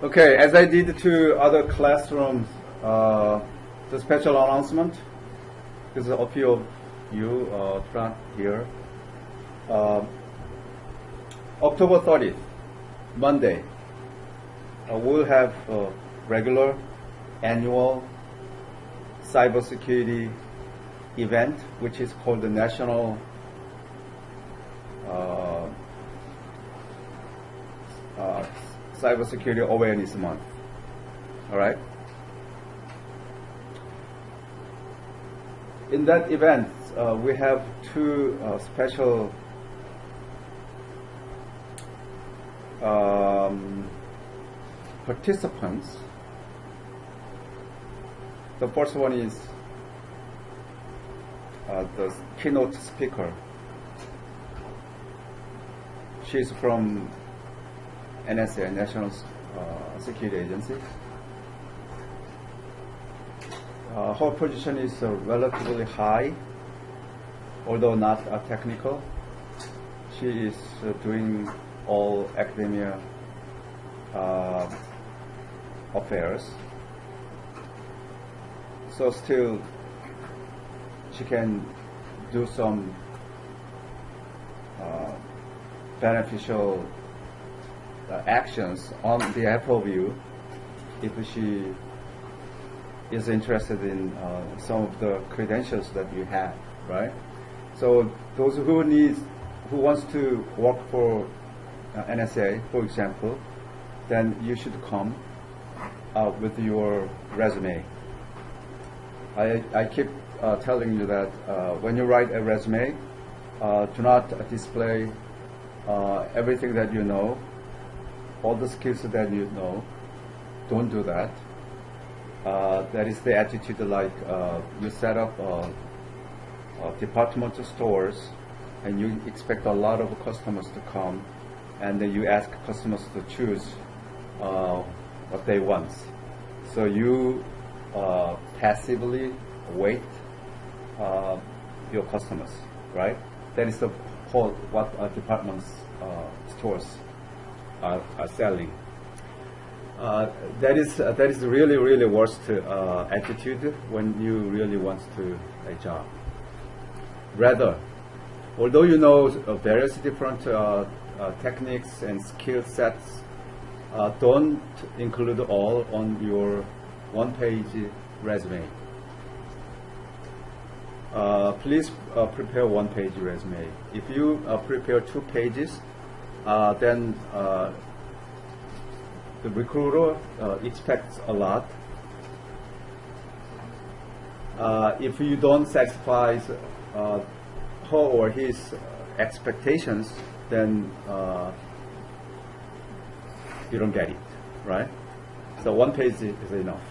Okay, as I did to other classrooms, the special announcement, because a few of you not here. October 30th, Monday, we'll have a regular annual cybersecurity event, which is called the National Cybersecurity Awareness Month. All right. In that event, we have two special participants. The first one is the keynote speaker. She's from NSA, National Security Agency. Her position is relatively high, although not technical. She is doing all academia affairs. So still, she can do some beneficial actions on behalf of you if she is interested in some of the credentials that you have, right? So those who wants to work for NSA, for example, then you should come with your resume. I keep telling you that when you write a resume, do not display everything that you know, all the skills that you know. Don't do that. That is the attitude like you set up departmental stores and you expect a lot of customers to come, and then you ask customers to choose what they want. So you passively wait your customers, right? That is the whole what department stores are selling. That is really worst attitude when you really want to a job. Rather, although you know various different techniques and skill sets, don't include all on your one-page resume. Please prepare one-page resume. If you prepare 2 pages, then the recruiter expects a lot. If you don't satisfy her or his expectations, then you don't get it, right? So 1 page is enough,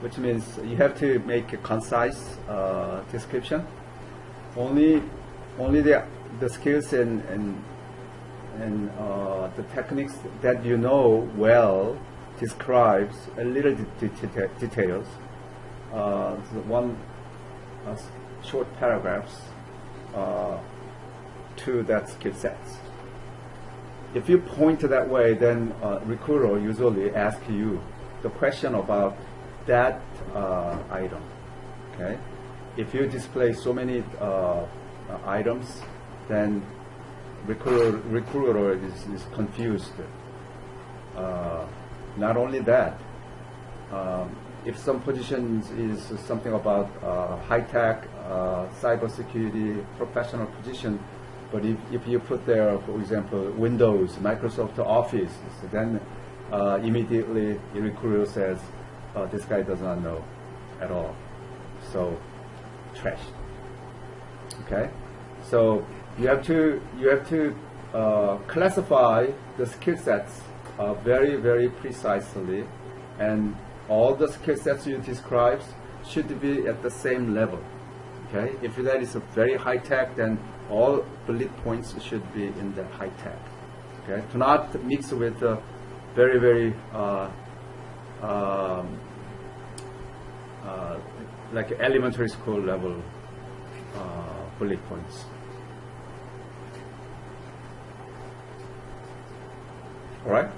which means you have to make a concise description. Only the skills and the techniques that you know well describes a little details. One short paragraphs to that skill sets. If you point that way, then recruiter usually asks you the question about that item. Okay, if you display so many items, then recruiter is confused. Not only that, if some positions is something about high-tech, cybersecurity, professional position, but if you put there, for example, Windows, Microsoft Office, then immediately the recruiter says, this guy does not know at all. So, trash. Okay? So, you have to classify the skill sets very precisely, and all the skill sets you describe should be at the same level. Okay, if that is a very high tech, then all bullet points should be in the high tech. Okay, do not mix with the very like elementary school level bullet points. All right.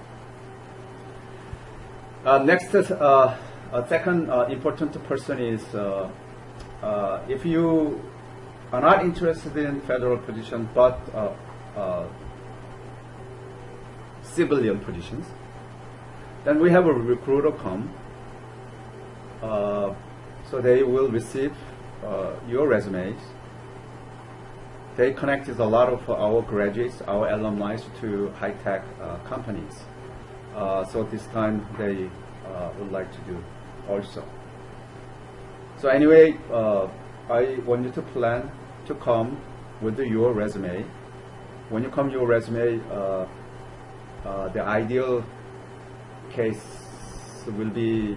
Next, a second important person is if you are not interested in federal position but civilian positions, then we have a recruiter come. So they will receive your resumes. They connected a lot of our graduates, our alumni to high-tech companies. So this time they would like to do also. So anyway, I want you to plan to come with your resume. When you come your resume, the ideal case will be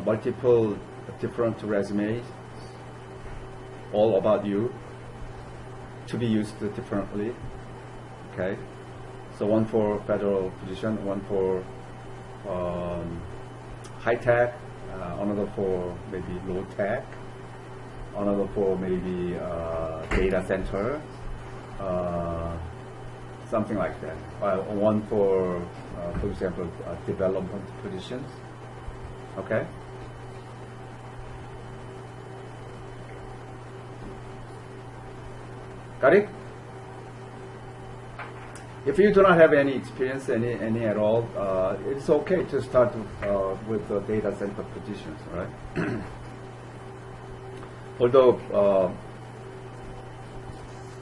multiple different resumes, all about you, to be used differently. Okay, so one for federal position, one for high tech, another for maybe low tech, another for maybe data center, something like that. One for example, development positions. Okay. Got it? If you do not have any experience, any at all, it's okay to start with the data center positions, right? Although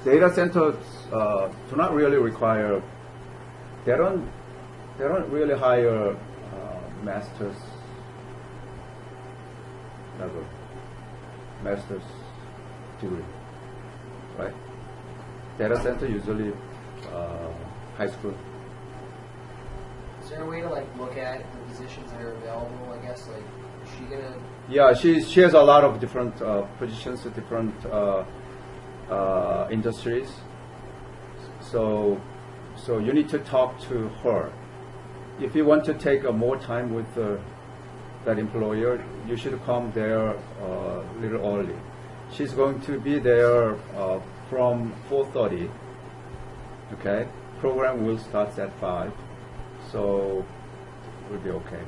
data centers do not really require, they don't really hire master's level, master's degree, right? Data center usually high school. Is there a way to like look at the positions that are available? I guess like is she gonna? Yeah, she has a lot of different positions, different industries. So you need to talk to her. If you want to take more time with that employer, you should come there a little early. She's going to be there from 4:30. Okay, program will start at 5, so we'll be okay.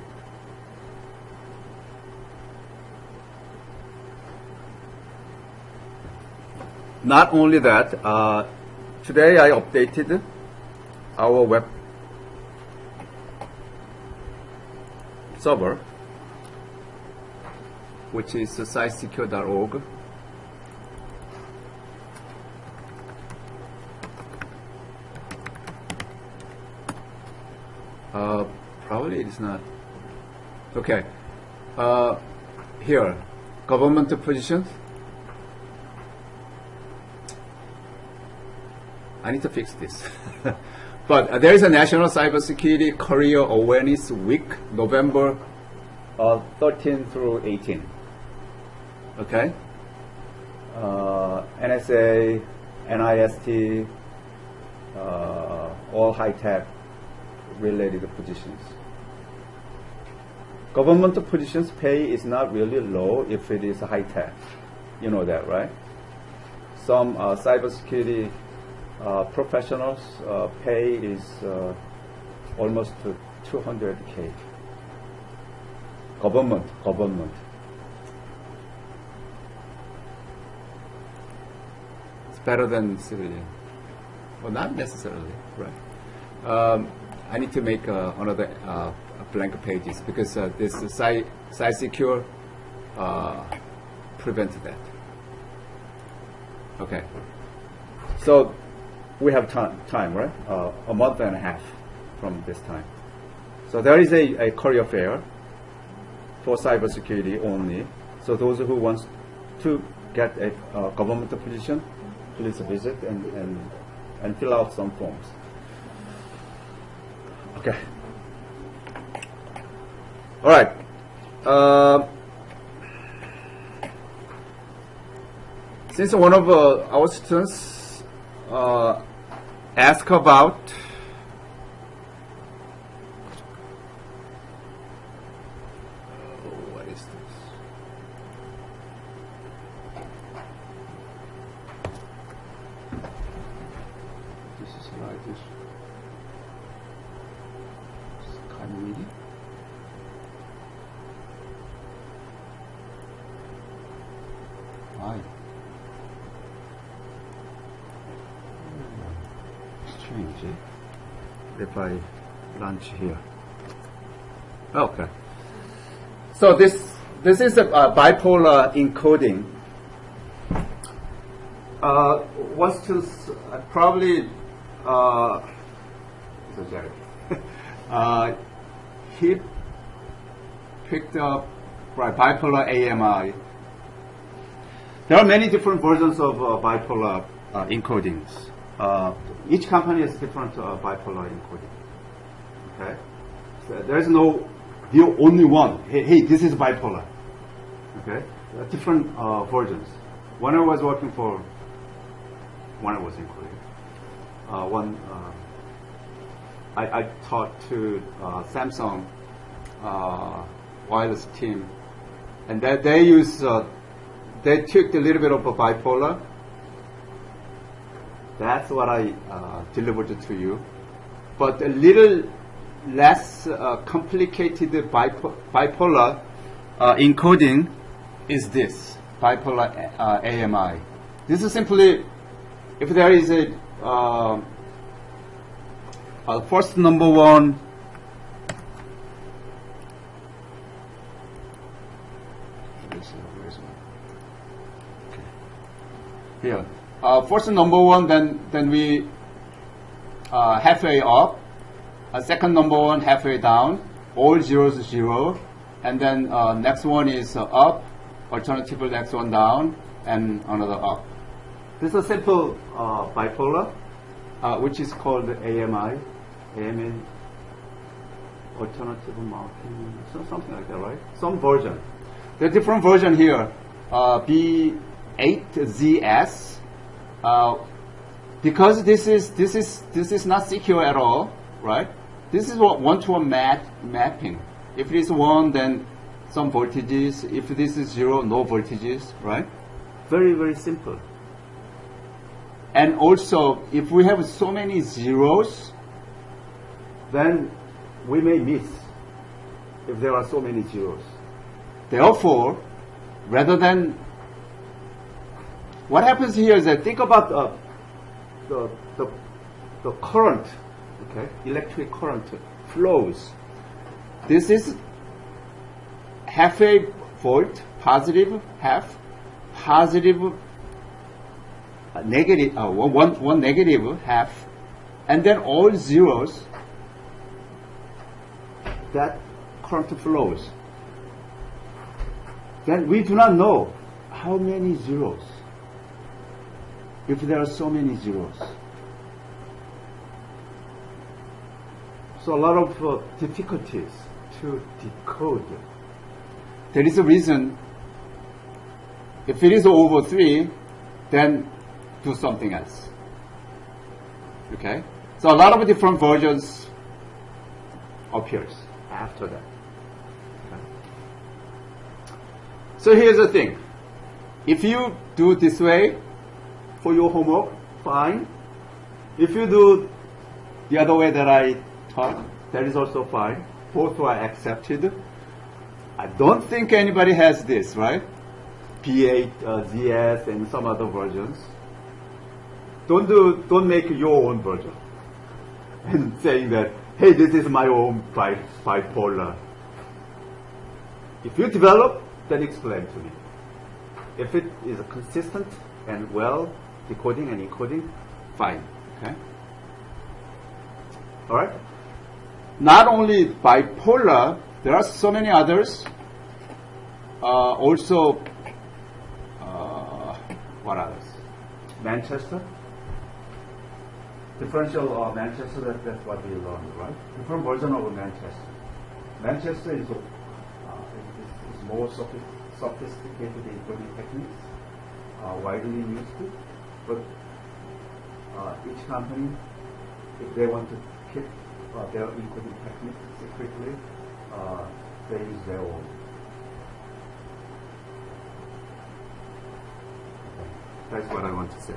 Not only that, today I updated our web server, which is sitesecure.org. Probably it is not. Okay. Here, government positions. I need to fix this. But there is a National Cybersecurity Career Awareness Week, November 13 through 18. Okay? NSA, NIST, all high-tech related positions. Government positions pay is not really low if it is high-tech. You know that, right? Some cybersecurity professionals pay is almost to 200K. Government. It's better than civilian. Well, not necessarily, right? I need to make another blank pages because this site secure prevents that. Okay. So we have time, right? A month and a half from this time. So there is a career fair for cybersecurity only. So those who want to get a government position, please visit and fill out some forms. Okay. All right. Since one of our students asked about what is this? This is like this. really. Why? Strange. If I launch here. Okay. So this is a bipolar encoding. Was to probably he picked up bipolar AMI. There are many different versions of bipolar encodings. Each company has different bipolar encoding. Okay, so there is no the only one. Hey, this is bipolar. Okay, there are different versions. When I was working for, when I was in Korea, I talked to Samsung wireless team, and they use they took a little bit of a bipolar. That's what I delivered to you, but a little less complicated bipolar encoding is this bipolar AMI. This is simply if there is a first number one. Here, first number one, then we halfway up. Second number one halfway down. All zeros zero, and then next one is up. Alternatively, next one down, and another up. This is a simple bipolar, which is called AMI, AMN, alternative marking, something like that, right? Some version. There are different version here. B8ZS, because this is not secure at all, right? This is one-to-one mapping. If it is 1, then some voltages. If this is 0, no voltages, right? Very, very simple. And also, if we have so many zeros, then we may miss if there are so many zeros. Therefore, rather than what happens here is that think about the current, okay, electric current flows. This is half a volt, positive half, positive negative, one negative half, and then all zeros. That current flows. Then we do not know how many zeros. If there are so many zeros. So a lot of difficulties to decode. There is a reason. If it is over 3, then do something else. Okay? So a lot of different versions appears after that. Okay? So here's the thing. If you do this way for your homework, fine. If you do the other way that I taught, that is also fine. Both are accepted. I don't think anybody has this, right? P8, ZS, and some other versions. Don't make your own version and saying that, hey, this is my own bipolar. If you develop, then explain to me. If it is consistent and well decoding and encoding, fine. Okay. All right. Not only bipolar, there are so many others. Also, what others? Manchester. Differential Manchester. That's what we learned, right? Different version of Manchester. Manchester is more sophisticated encoding techniques, widely used. But each company, if they want to keep their encoding technique secretly, they use their own. That's what I want to say.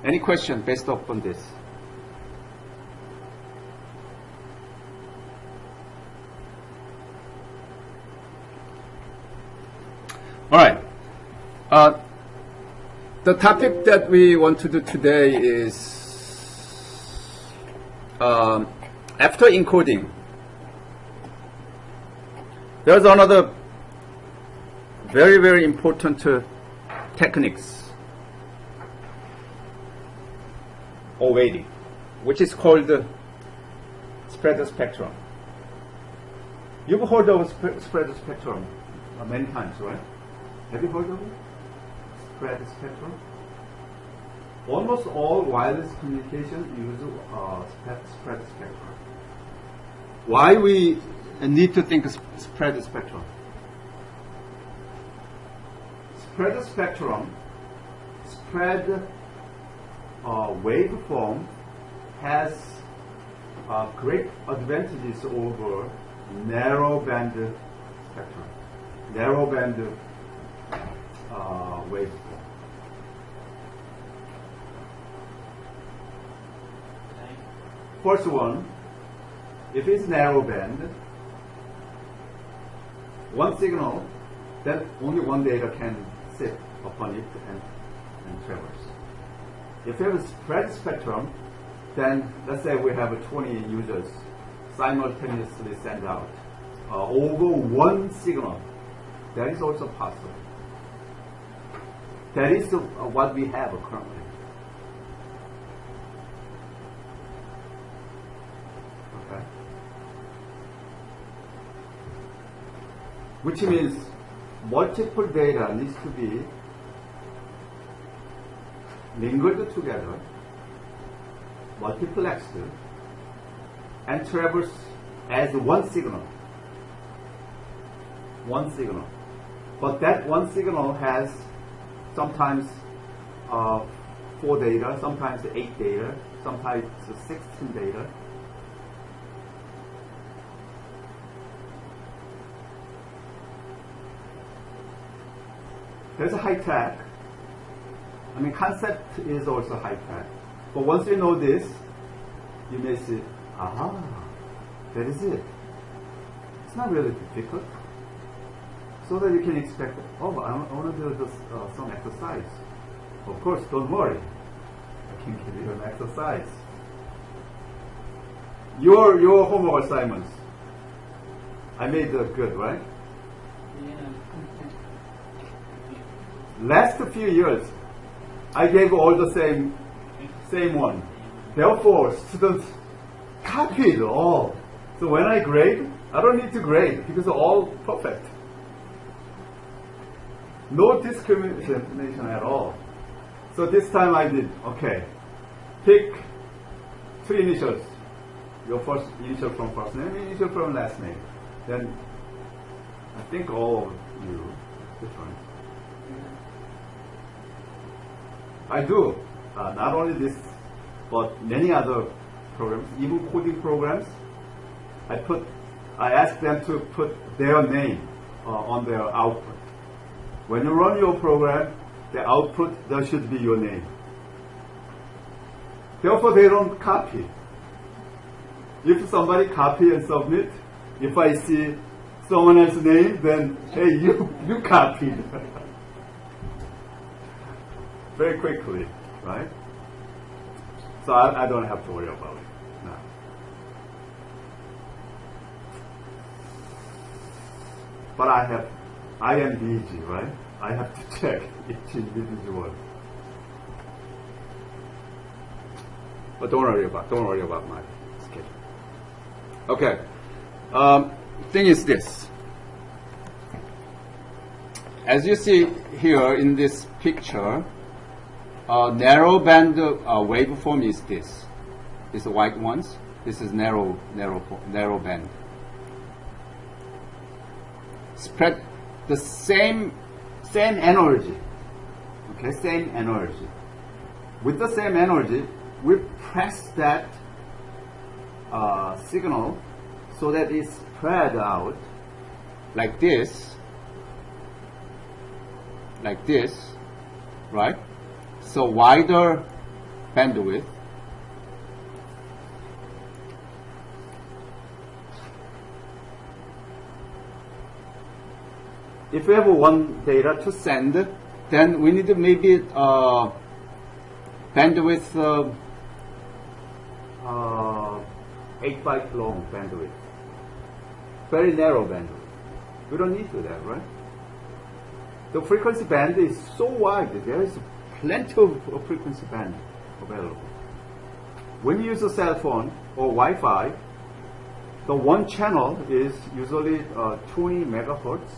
Any question based upon this? The topic that we want to do today is after encoding. There's another very, very important techniques or waiting, which is called spread spectrum. You've heard of spread spectrum many times, right? Have you heard of it? Spread spectrum. Almost all wireless communication use spread spectrum. Why we need to think spread spectrum? Spread spectrum, spread waveform has great advantages over narrow band spectrum, narrow band waveform. First one, if it's narrow band, one signal, then only one data can sit upon it and traverse. If you have a spread spectrum, then let's say we have 20 users simultaneously send out over one signal. That is also possible. That is what we have currently. Okay. Which means multiple data needs to be mingled together, multiplexed, and traverse as one signal. One signal. But that one signal has sometimes 4 data, sometimes 8 data, sometimes 16 data. There's a high tech. I mean, concept is also high tech. But once you know this, you may say, aha, that is it. It's not really difficult. So that you can expect, oh, I want to do this, some exercise. Of course, don't worry. I can give you an exercise. Your homework assignments, I made good, right? Yeah. Last few years, I gave all the same one. Therefore, students copied all. So when I grade, I don't need to grade because all perfect. No discrimination at all. So this time I did, okay, pick 3 initials. Your first initial from first name, initial from last name. Then I think all of you different. I do. Not only this, but many other programs, even coding programs. I ask them to put their name on their output. When you run your program, the output, there should be your name. Therefore, they don't copy. If somebody copy and submit, if I see someone else's name, then, hey, you copied. Very quickly, right? So I don't have to worry about it now. But I am busy, right? I have to check each individual. But don't worry about my schedule. Okay. Thing is this. As you see here in this picture, narrow band waveform is this. These white ones. This is narrow band. Spread the same energy. Okay, same energy. With the same energy, we press that signal so that it's spread out like this, right? So wider bandwidth. If we have one data to send, then we need to maybe bandwidth 8 byte long bandwidth. Very narrow bandwidth. We don't need to that, right? The frequency band is so wide that there is plenty of frequency band available. When you use a cell phone or Wi-Fi, the one channel is usually 20 megahertz.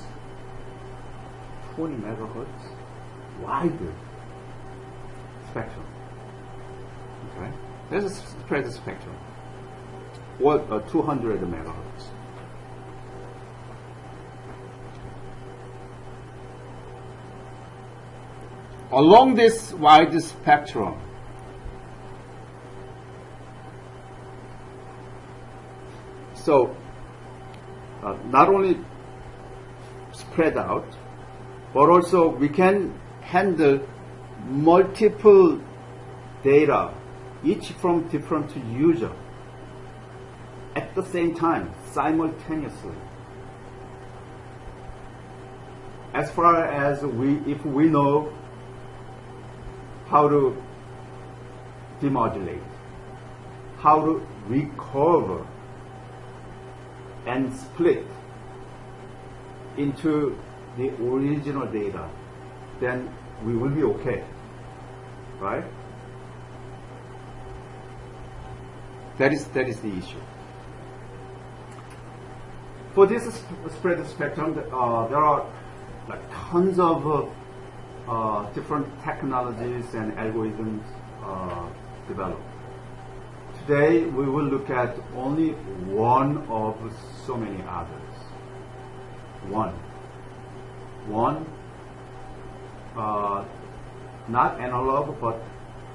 20 megahertz wide spectrum. Okay, there's a spread spectrum. Or 200 megahertz. Along this wide spectrum, so not only spread out, but also we can handle multiple data, each from different user, at the same time, simultaneously. As far as if we know how to demodulate, how to recover and split into the original data, then we will be okay, right? That is the issue. For this spread spectrum, there are like tons of different technologies and algorithms developed. Today we will look at only one of so many others. One, not analog but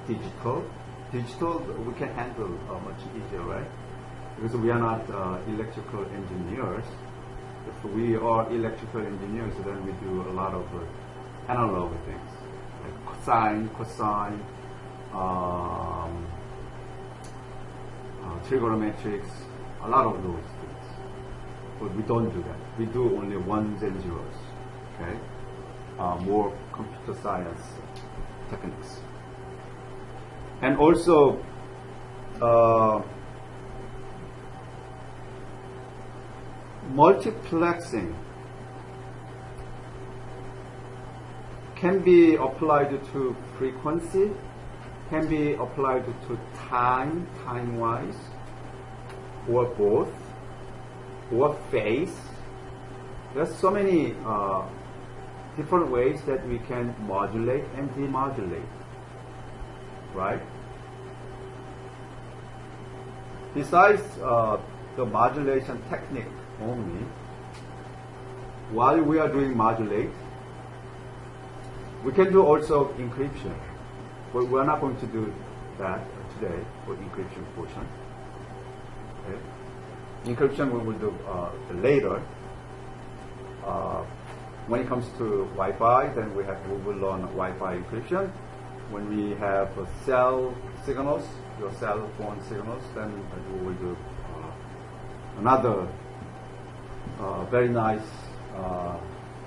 digital. Digital we can handle much easier, right? Because we are not electrical engineers. If we are electrical engineers, then we do a lot of analog things, like sine, cosine, trigonometrics, a lot of those things. But we don't do that. We do only ones and zeros, okay? More computer science techniques. And also, multiplexing can be applied to frequency, can be applied to time-wise, or both, or phase. There's so many different ways that we can modulate and demodulate, right? Besides the modulation technique only, while we are doing modulate, we can do also encryption. But we're not going to do that today for encryption portion. Okay. Encryption we will do later. When it comes to Wi-Fi, then we will learn Wi-Fi encryption. When we have cell signals, your cell phone signals, then we will do another very nice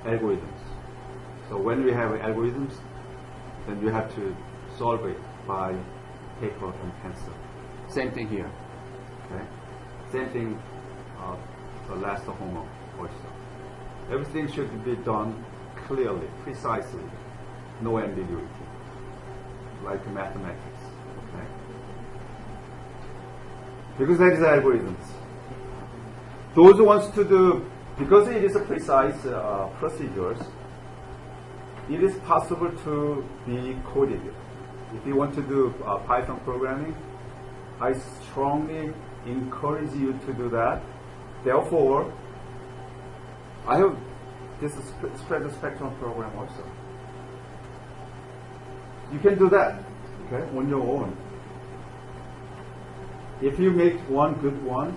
algorithms. So when we have algorithms, then you have to solve it by paper and pencil. Same thing here. Okay. Same thing the last homework also. Everything should be done clearly, precisely, no ambiguity, like mathematics. Okay. Because that is algorithms. Those who wants to do, because it is a precise procedures, it is possible to be coded. If you want to do Python programming, I strongly encourage you to do that. Therefore, I have this spread the spectrum program also. You can do that, okay, on your own. If you make one good one,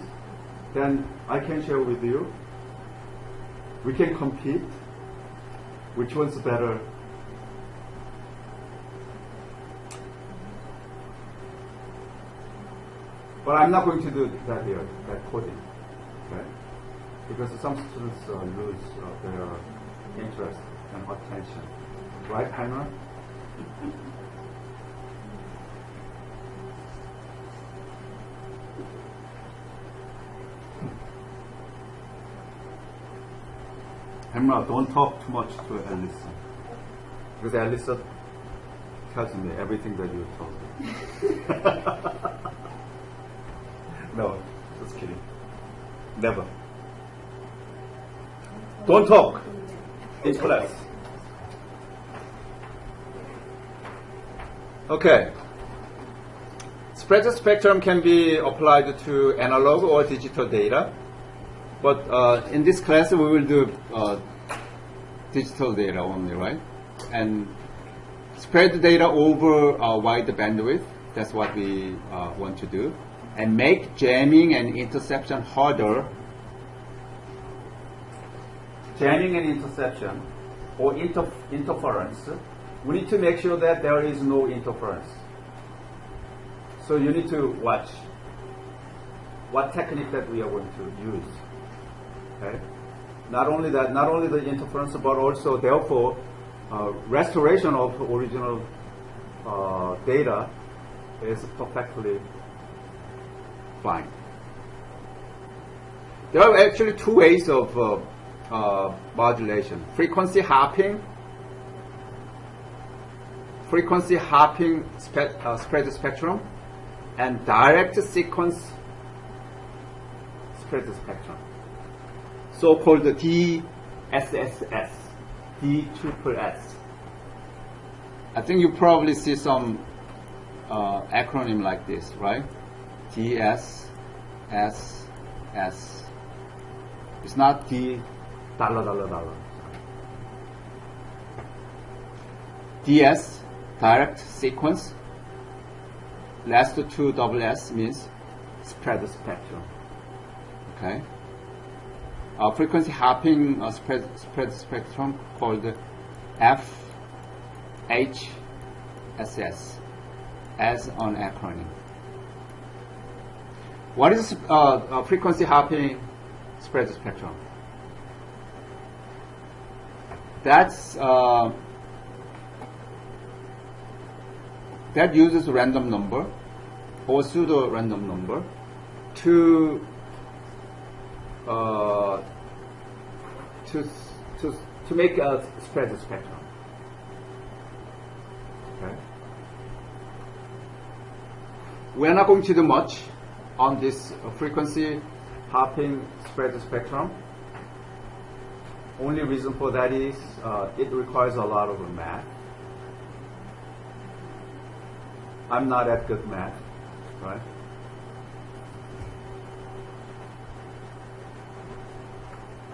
then I can share with you. We can compete. Which one's better? But I'm not going to do that here, that coding, okay? Because some students lose their interest and attention. Right, Hannah? Emma, don't talk too much to Alyssa. Because Alyssa tells me everything that you told me. No, just kidding. Never. Don't talk in class. Okay. Spread spectrum can be applied to analog or digital data. But in this class, we will do digital data only, right? And spread the data over a wide bandwidth. That's what we want to do. And make jamming and interception harder. Jamming and interception, or interference, we need to make sure that there is no interference. So you need to watch what technique that we are going to use. Okay? Not only that, not only the interference, but also therefore restoration of original data is perfectly fine. There are actually two ways of modulation: frequency hopping spread spectrum, and direct sequence spread spectrum, so-called DSSS, DSSS. I think you probably see some acronym like this, right? DSSS. It's not D $. DS, direct sequence. Last two SS means spread spectrum. Okay. Frequency hopping spread spectrum called FHSS as an acronym. What is frequency hopping spread spectrum? That's that uses random number or pseudo random number to make a spread spectrum. Okay. We're not going to do much on this frequency hopping spread spectrum. Only reason for that is it requires a lot of math. I'm not at good math, right?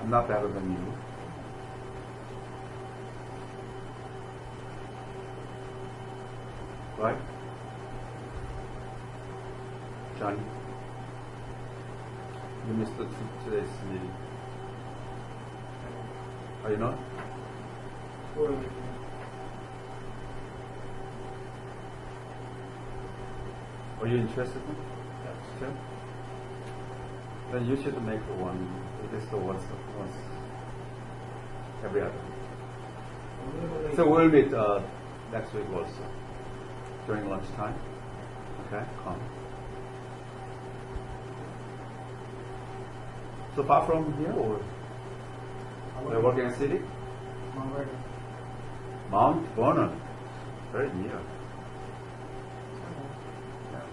I'm not better than you. Right? Johnny? You missed today's meeting. Are you not? Are you interested in that? Then you should make one. It is the once every other. So we'll meet next week also during lunchtime. Okay, come. So far from here, or you're working in the city? Mount Vernon, very near. Yeah.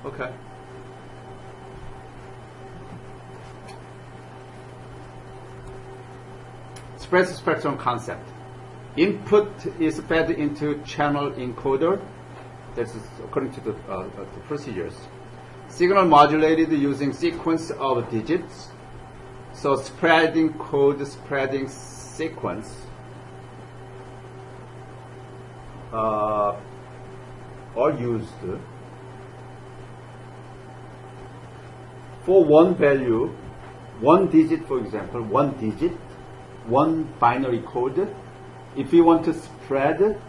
Okay. Spread spectrum concept. Input is fed into channel encoder. This is according to the procedures. Signal modulated using sequence of digits. So spreading code, spreading sequence are used for one value, one digit, for example, one digit, one binary code. If you want to spread,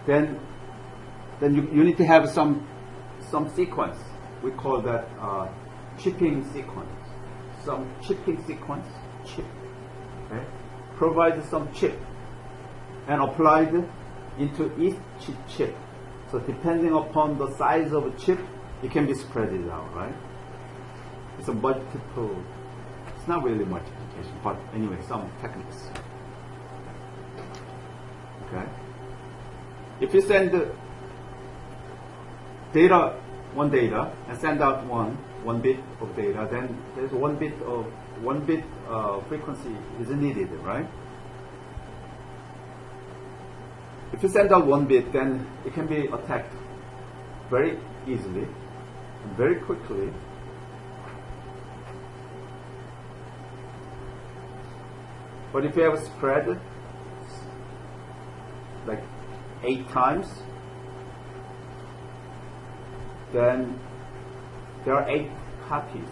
then you need to have some sequence. We call that chipping sequence. Some chipping sequence, chip. Okay? Provide some chip. and applied into each chip. So depending upon the size of the chip, it can be spread it out, right? It's a multiple, it's not really multiplication, but anyway, some techniques. Okay. If you send one data and send out one bit of data, then there's one bit frequency is needed, right? If you send out one bit, then it can be attacked very easily and very quickly. But if you have spread like 8 times, then there are 8 copies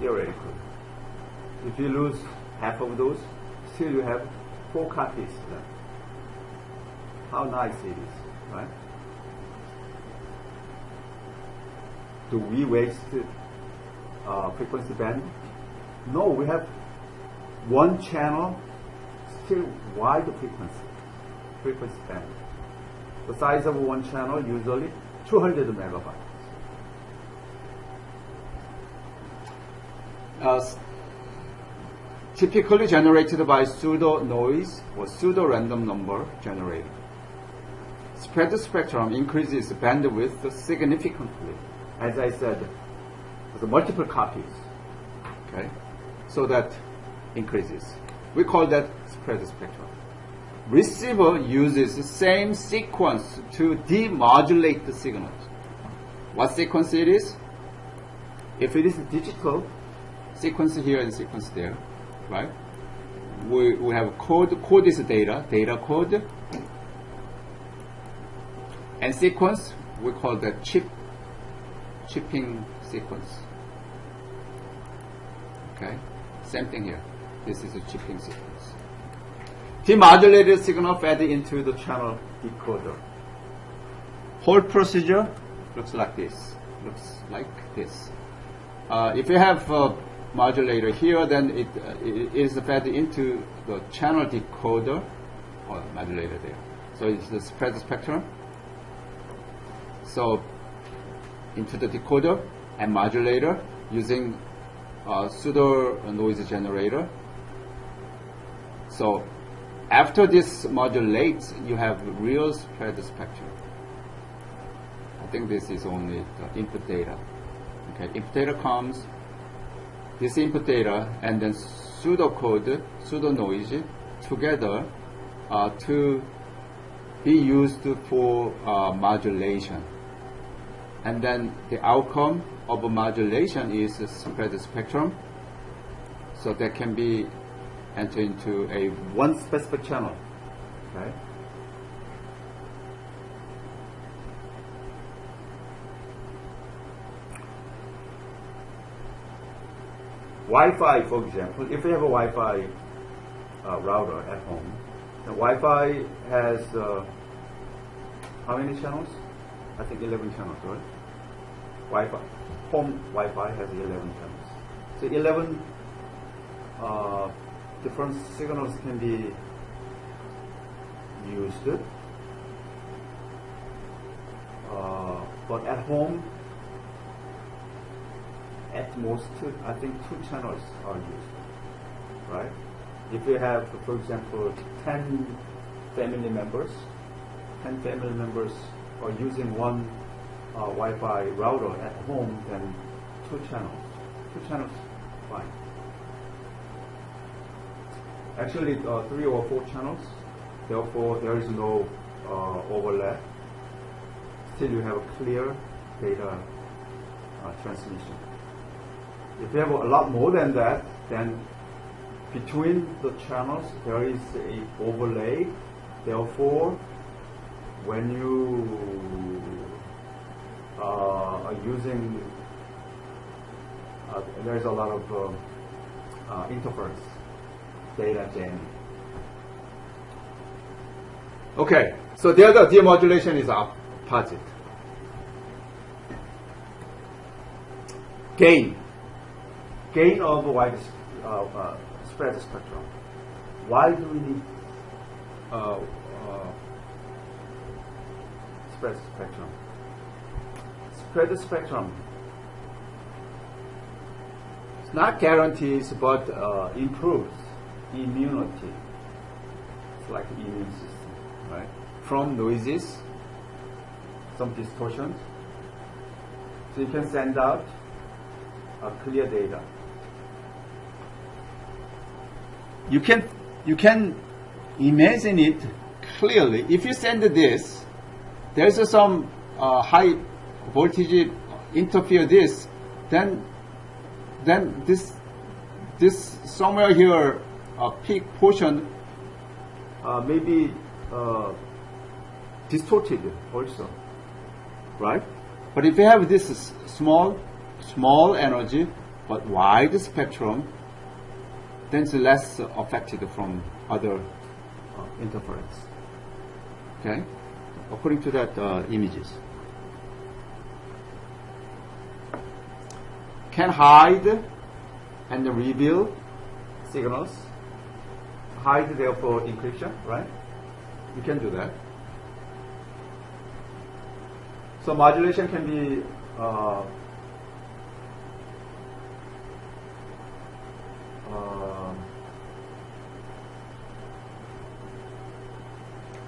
theoretically. If you lose half of those, still you have 4 copies left. How nice it is, right? Do we waste frequency band? No, we have one channel, still wide frequency band. The size of one channel usually 200 megabytes. Typically generated by pseudo noise or pseudo random number generator. Spread spectrum increases bandwidth significantly. As I said, the multiple copies. Okay, so that increases. We call that spread spectrum. Receiver uses the same sequence to demodulate the signals. What sequence it is? If it is digital, sequence here and sequence there, right? We have code is data code, and sequence we call the chipping sequence. Okay, same thing here. This is a chipping sequence. Demodulated signal fed into the channel decoder. Whole procedure looks like this. If you have a modulator here, then it is fed into the channel decoder or modulator there. So it's the spread spectrum. So into the decoder and modulator using pseudo noise generator. So after this modulates, you have real spread spectrum. I think this is only the input data. Okay, input data comes, this input data, and then pseudocode, pseudo noise together to be used for modulation. And then the outcome of a modulation is a spread spectrum. So that can be entered into a one specific channel. Okay. Wi-Fi, for example, if you have a Wi-Fi router at home, the Wi-Fi has how many channels? I think 11 channels, right? Wi-Fi, home Wi-Fi has 11 channels. So 11 different signals can be used. But at home, at most, I think 2 channels are used, right? If you have, for example, 10 family members are using one Wi-Fi router at home, then 2 channels, fine. Actually, 3 or 4 channels, therefore there is no overlap. Still you have a clear data transmission. If you have a lot more than that, then between the channels there is a overlay. Therefore, when you are using, there is a lot of interference, data jamming. Okay, so the other demodulation is opposite. Gain of wide spread spectrum. Why do we need spread spectrum. Spread spectrum. It's not guarantees, but improves immunity. It's like immune system, right? From noises, some distortions. So you can send out clear data. You can imagine it clearly. If you send this, there's some high voltage interfere this, then this somewhere here peak portion may be distorted also, right? But if you have this small energy but wide spectrum, then it's less affected from other interference. Okay, according to that images. Can hide and reveal signals. Hide, therefore, encryption, right? You can do that. So modulation can be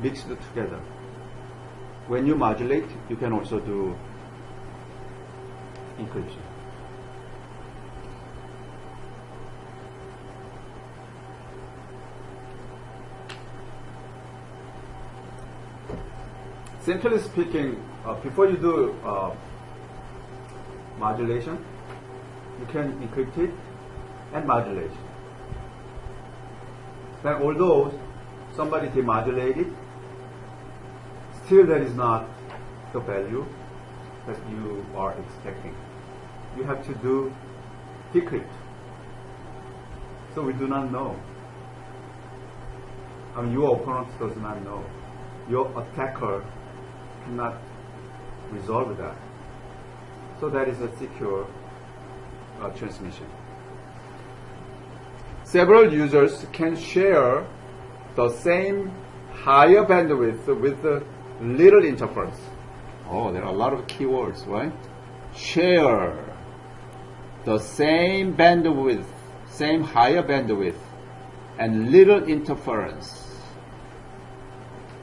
mixed together. When you modulate, you can also do encryption. Simply speaking, before you do modulation, you can encrypt it and modulate. Then although somebody demodulated, still that is not the value that you are expecting. You have to do decrypt. So we do not know. I mean, your opponent does not know. Your attacker cannot resolve that. So that is a secure transmission. Several users can share the same higher bandwidth with little interference. Oh, there are a lot of keywords, right? Share the same bandwidth, same higher bandwidth, and little interference.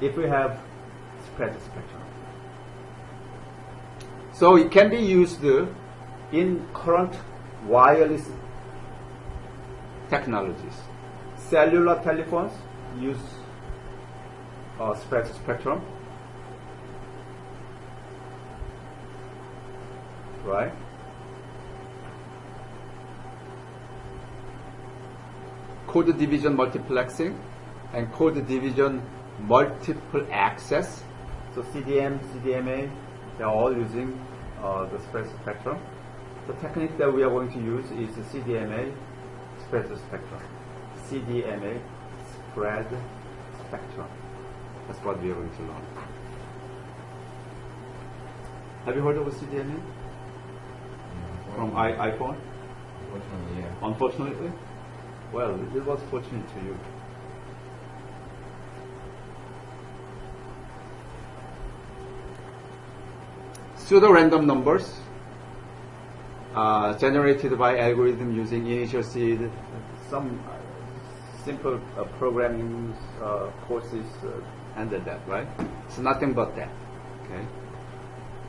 If we have spread spectrum. So it can be used in current wireless technologies. Cellular telephones use spread spectrum, right? Code division multiplexing and code division multiple access. So CDM, CDMA, they are all using the spread spectrum. The technique that we are going to use is the CDMA spread spectrum. CDMA spread spectrum. That's what we are going to learn. Have you heard of a CDMA? From iPhone? Unfortunately, yeah. Unfortunately? Well, it was fortunate to you. Pseudo-random numbers generated by algorithm using initial seed. Some simple programming courses handle that, right? It's nothing but that. Okay,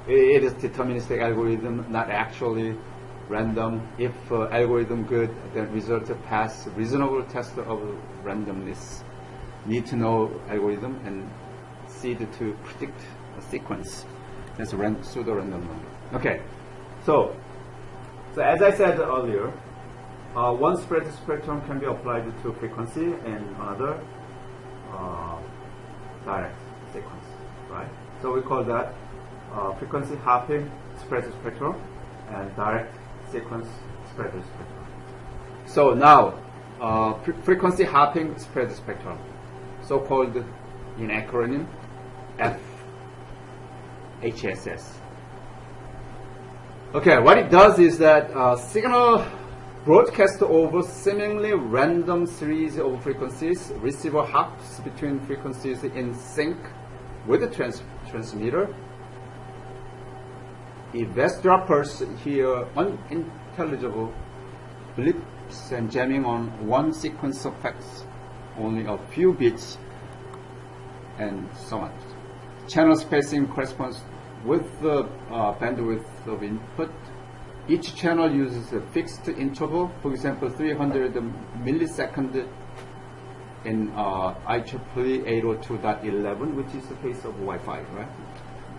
it is deterministic algorithm, not actually random. If algorithm good, then result pass reasonable test of randomness. Need to know algorithm and seed to predict a sequence. That's a pseudo-random number. Okay, so as I said earlier, one spread spectrum can be applied to frequency and another direct sequence, right? So we call that frequency hopping spread spectrum and direct sequence spread spectrum. So now, frequency hopping spread spectrum, so-called in acronym FHSS. Okay, what it does is that signal broadcast over seemingly random series of frequencies. Receiver hops between frequencies in sync with the transmitter. Eavesdroppers hear unintelligible blips and jamming on one sequence of facts, only a few bits, and so on. Channel spacing corresponds with the bandwidth of input. Each channel uses a fixed interval, for example, 300 millisecond in IEEE 802.11, which is the case of Wi-Fi, right?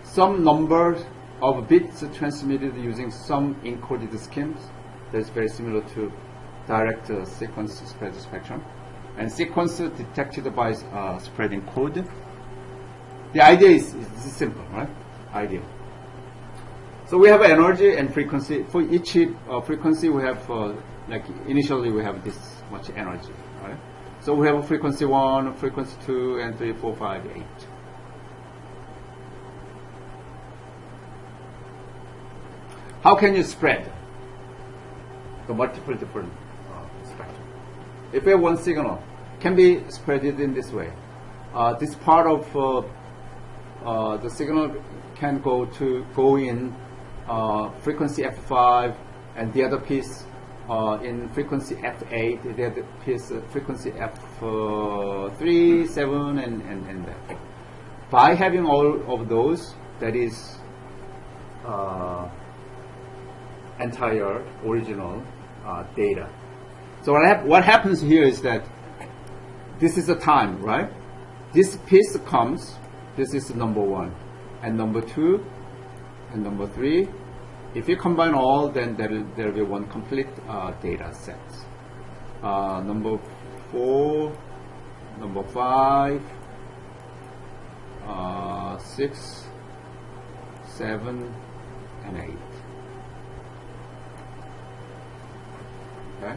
Some number of bits transmitted using some encoded schemes. That's very similar to direct sequence spread spectrum. And sequence detected by spreading code. The idea is simple, right? Idea. So we have energy and frequency. For each frequency, we have, like initially we have this much energy, right? So we have a frequency 1, frequency 2, and 3, 4, 5, 8. How can you spread the multiple different spectrum? If we have one signal, can be spreaded in this way. This part of the signal can go in frequency F5, and the other piece in frequency F8, the other piece frequency F3, 7, and that. By having all of those, that is entire original data. So what happens here is that this is the time, right? This piece comes, this is number 1, and number 2, and number 3. If you combine all, then there will be one complete data set. Number 4, number 5, 6, 7, and 8. Okay.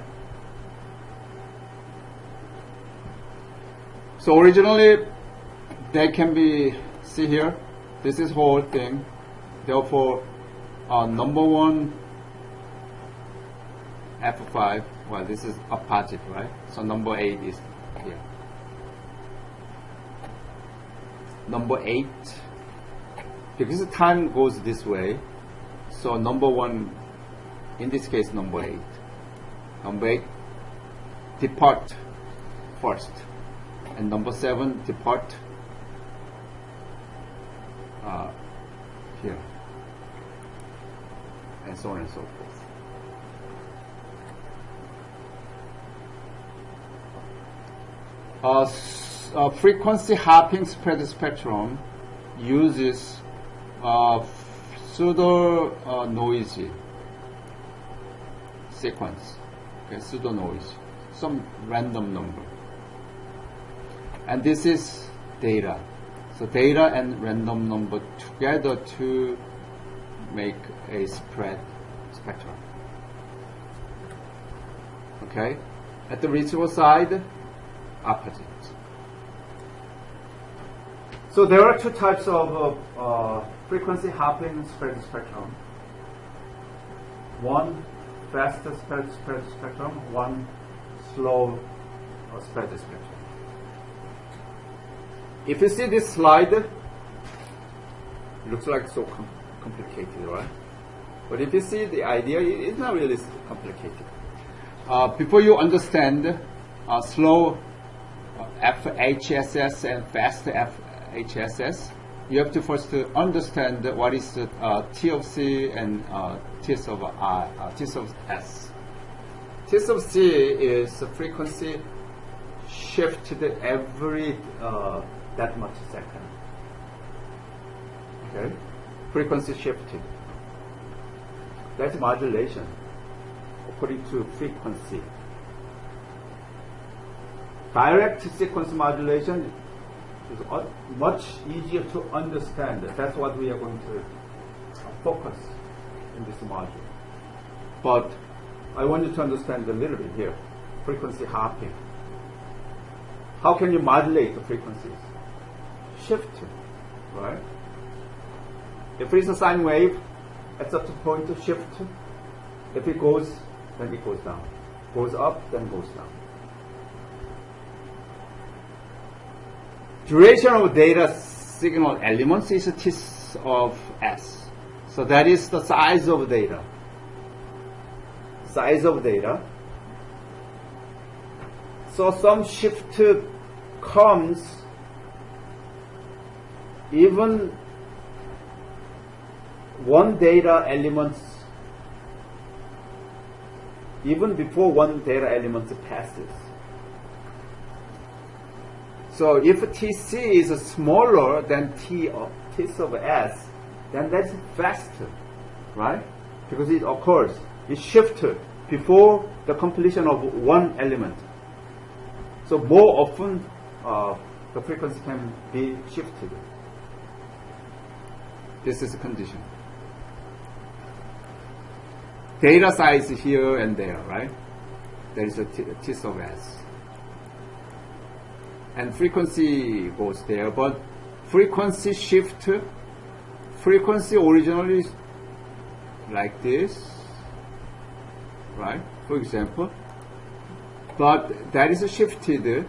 So originally, they can be, see here, this is whole thing. Therefore, number 1, F5, well, this is opposite, right? So number 8 is here. Number 8, because the time goes this way, so number 1, in this case, number 8. Number 8, depart first. And number 7, depart here. And so on and so forth. Frequency hopping spread spectrum uses pseudo noisy sequence, okay, pseudo noise, some random number, and this is data. So data and random number together to make a spread spectrum. Okay, at the receiver side, opposite. So there are two types of frequency hopping spread spectrum. One fast spread spectrum, one slow spread spectrum. If you see this slide, it looks like so complicated, right? But if you see the idea, it's not really complicated. Before you understand slow FHSS and fast FHSS, you have to first understand what is T of C and T of S. T of C is frequency shifted every that much second. Okay, frequency shifted. That's modulation according to frequency. Direct sequence modulation is much easier to understand. That's what we are going to focus in this module. But I want you to understand a little bit here. Frequency hopping. How can you modulate the frequencies? Shift, right? If it's a sine wave, at such a point to shift. If it goes, then it goes down. Goes up, then goes down. Duration of data signal elements is T of S. So that is the size of data. Size of data. So some shift comes even one data element, even before one data element passes. So if TC is smaller than T of S, then that's faster, right? Because it occurs, it shifts before the completion of one element. So more often, the frequency can be shifted. This is a condition. Data size here and there, right? There is a T sub S. And frequency goes there, but frequency shift, frequency originally is like this, right? For example, but that is shifted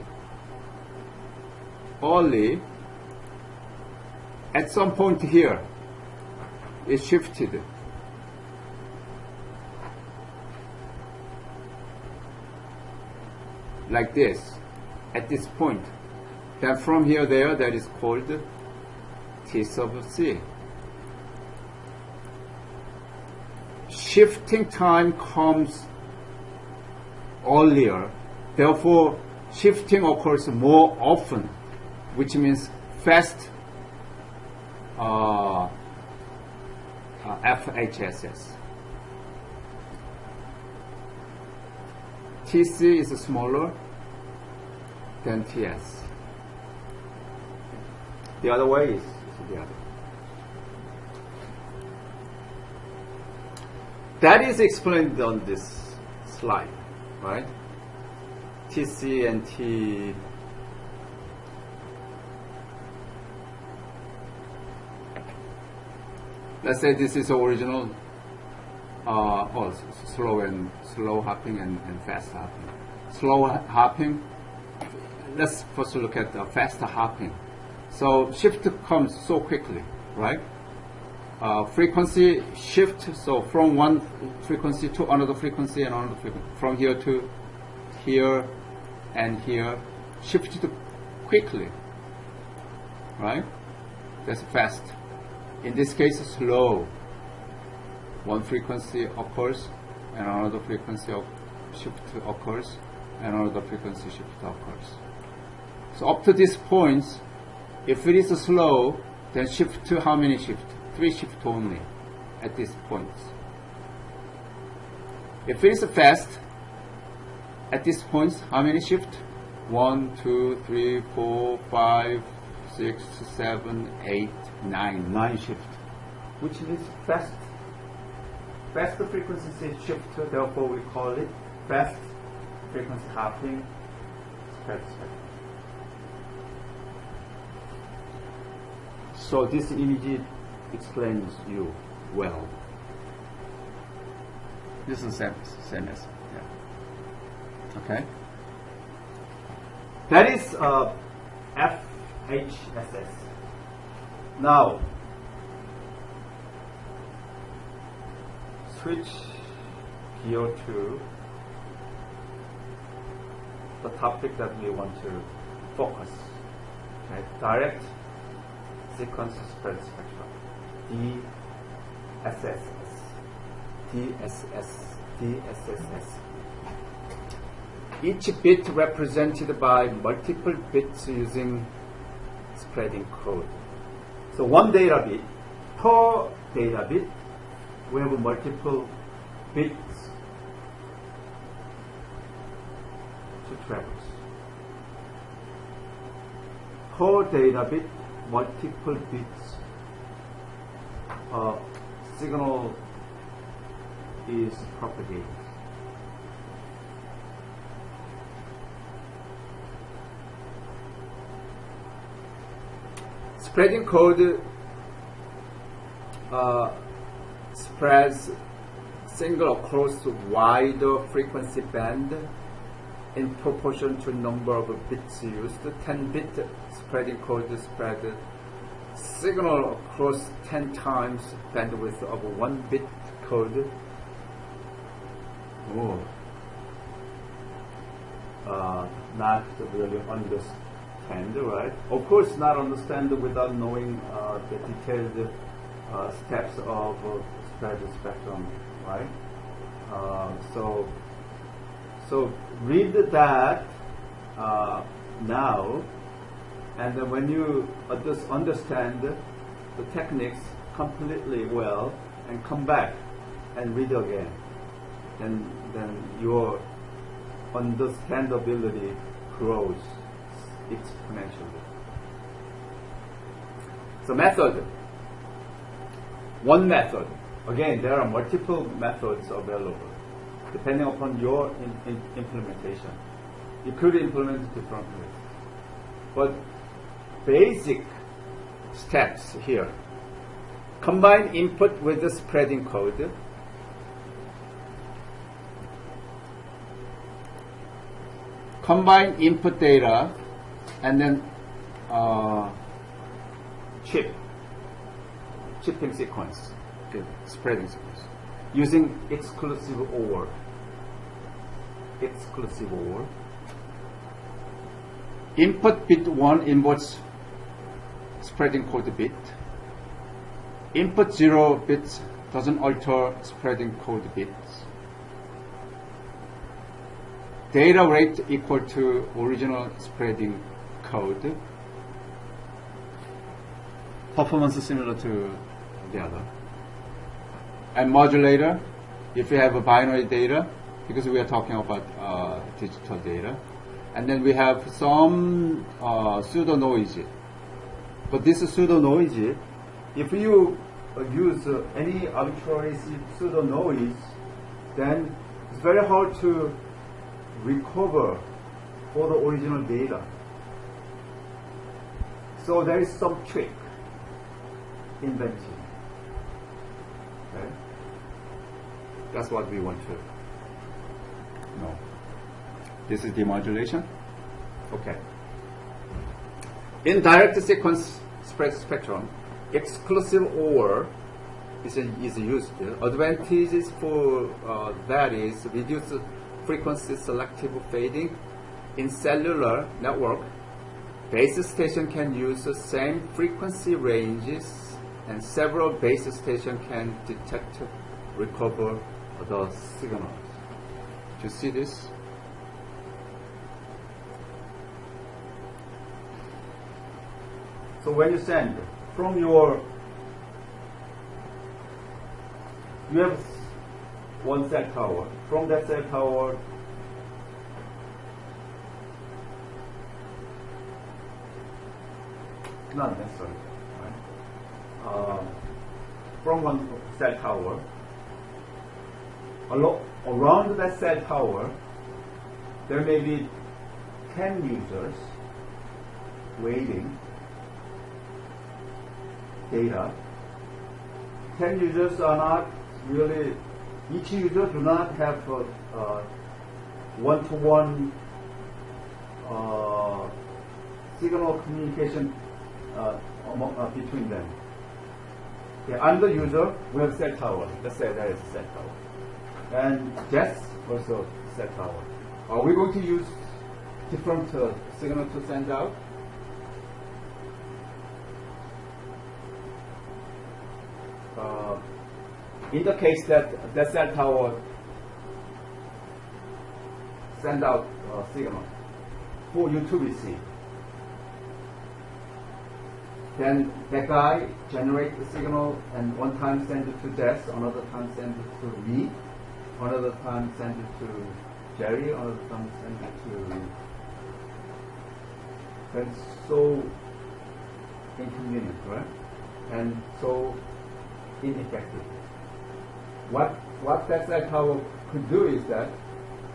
only at some point here. It's shifted. Like this, at this point. Then from here there, that is called T sub C. Shifting time comes earlier, therefore shifting occurs more often, which means fast FHSS. TC is smaller than TS. The other way is the other. That is explained on this slide, right? TC and T. Let's say this is original, slow hopping and fast hopping. Slow hopping, let's first look at the fast hopping. So shift comes so quickly, right? Frequency shift, so from one frequency to another frequency and another frequency, from here to here and here, shifted quickly, right? That's fast. In this case, slow. One frequency occurs and another frequency shift occurs and another frequency shift occurs. So up to this point, if it is slow, then shift to how many shift? 3 shift only at this point. If it is fast, at this point, how many shift? 1, 2, 3, 4, 5, 6, 7, 8, 9. 9 shift, which means fast. Fast frequency shift, therefore we call it fast frequency hopping spread spectrum. So this image explains you well. This is the same as, yeah. Okay. That is FHSS. Now, switch gear to the topic that we want to focus. Okay. Direct sequence spread spectrum, DSSS. Each bit represented by multiple bits using spreading code. So one data bit, per data bit, we have multiple bits to traverse. Per data bit, multiple bits, signal is propagated. Spreading code spreads single across wider frequency band in proportion to number of bits used. 10-bit spreading code spread signal across 10 times bandwidth of 1-bit code. Not really understand, right? Of course, not understand without knowing the detailed steps of spread spectrum, right? So read that now, and then when you understand the techniques completely well, and come back and read again, then your understandability grows exponentially. So method. One method. Again, there are multiple methods available depending upon your implementation. You could implement it differently. But basic steps here. Combine input with the spreading code. Combine input data and then chipping sequence, okay, spreading sequence, using exclusive OR. Input bit 1 inverts spreading code bit. Input 0 bits doesn't alter spreading code bits. Data rate equal to original spreading code. Performance similar to the other. And modulator, if you have a binary data, because we are talking about digital data. And then we have some pseudo noise. But this pseudo noise, if you use any arbitrary pseudo noise, then it's very hard to recover for the original data. So there is some trick invented. Okay? That's what we want to know. This is demodulation. Okay. In direct sequence spread spectrum, exclusive OR is used. Advantages for that is reduced frequency selective fading. In cellular network, base station can use the same frequency ranges, and several base stations can detect, recover the signals. Do you see this? So when you send from you have one cell tower. From that cell tower, not necessarily, right? From one cell tower, around that cell tower, there may be 10 users waiting data. 10 users are not really, each user do not have one-to-one signal communication between them. Okay, I'm the user, we have cell tower. Let's say that is a cell tower. And Jess also cell tower. Are we going to use different signal to send out? In the case that the cell tower send out signal for you to receive, then that guy generate the signal and one time send it to Jess, another time send it to me, another time send it to Jerry, another time send it to. That's so inconvenient, right? And so ineffective. What that cell tower could do is that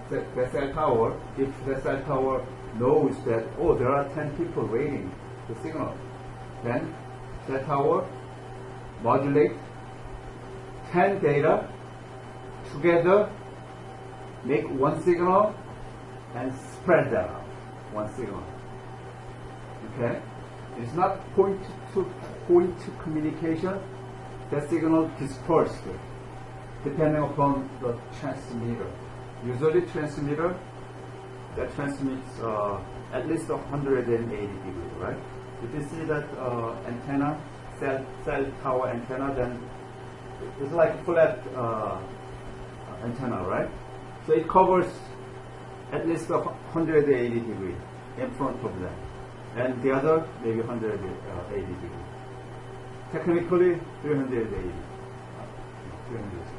the cell tower, if the cell tower knows that, oh, there are 10 people waiting the signal, then cell tower modulate 10 data together make one signal and spread that out. One signal. Okay? It's not point-to-point communication. That signal dispersed depending upon the transmitter. Usually transmitter that transmits at least 180 degrees, right? If you see that antenna, cell tower antenna, then it's like a flat antenna, right? So it covers at least 180 degrees in front of them, and the other maybe 180 degrees. Technically, 380. 360.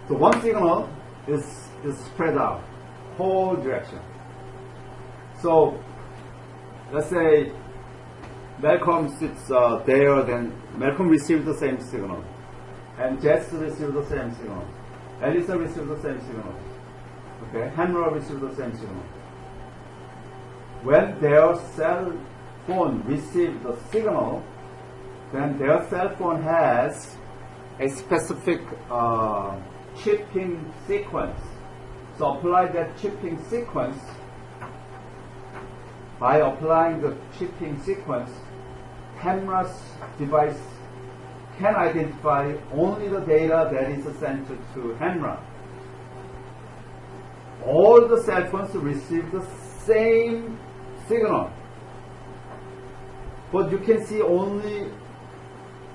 So one signal is spread out, whole direction. So let's say Malcolm sits there, then Malcolm receives the same signal, and Jess receives the same signal, Elisa receives the same signal, okay, Henry receives the same signal. When their cell phone receives the signal, then their cell phone has a specific chipping sequence. So apply that chipping sequence. By applying the chipping sequence, camera's device can identify only the data that is sent to camera. All the cell phones receive the same signal, but you can see only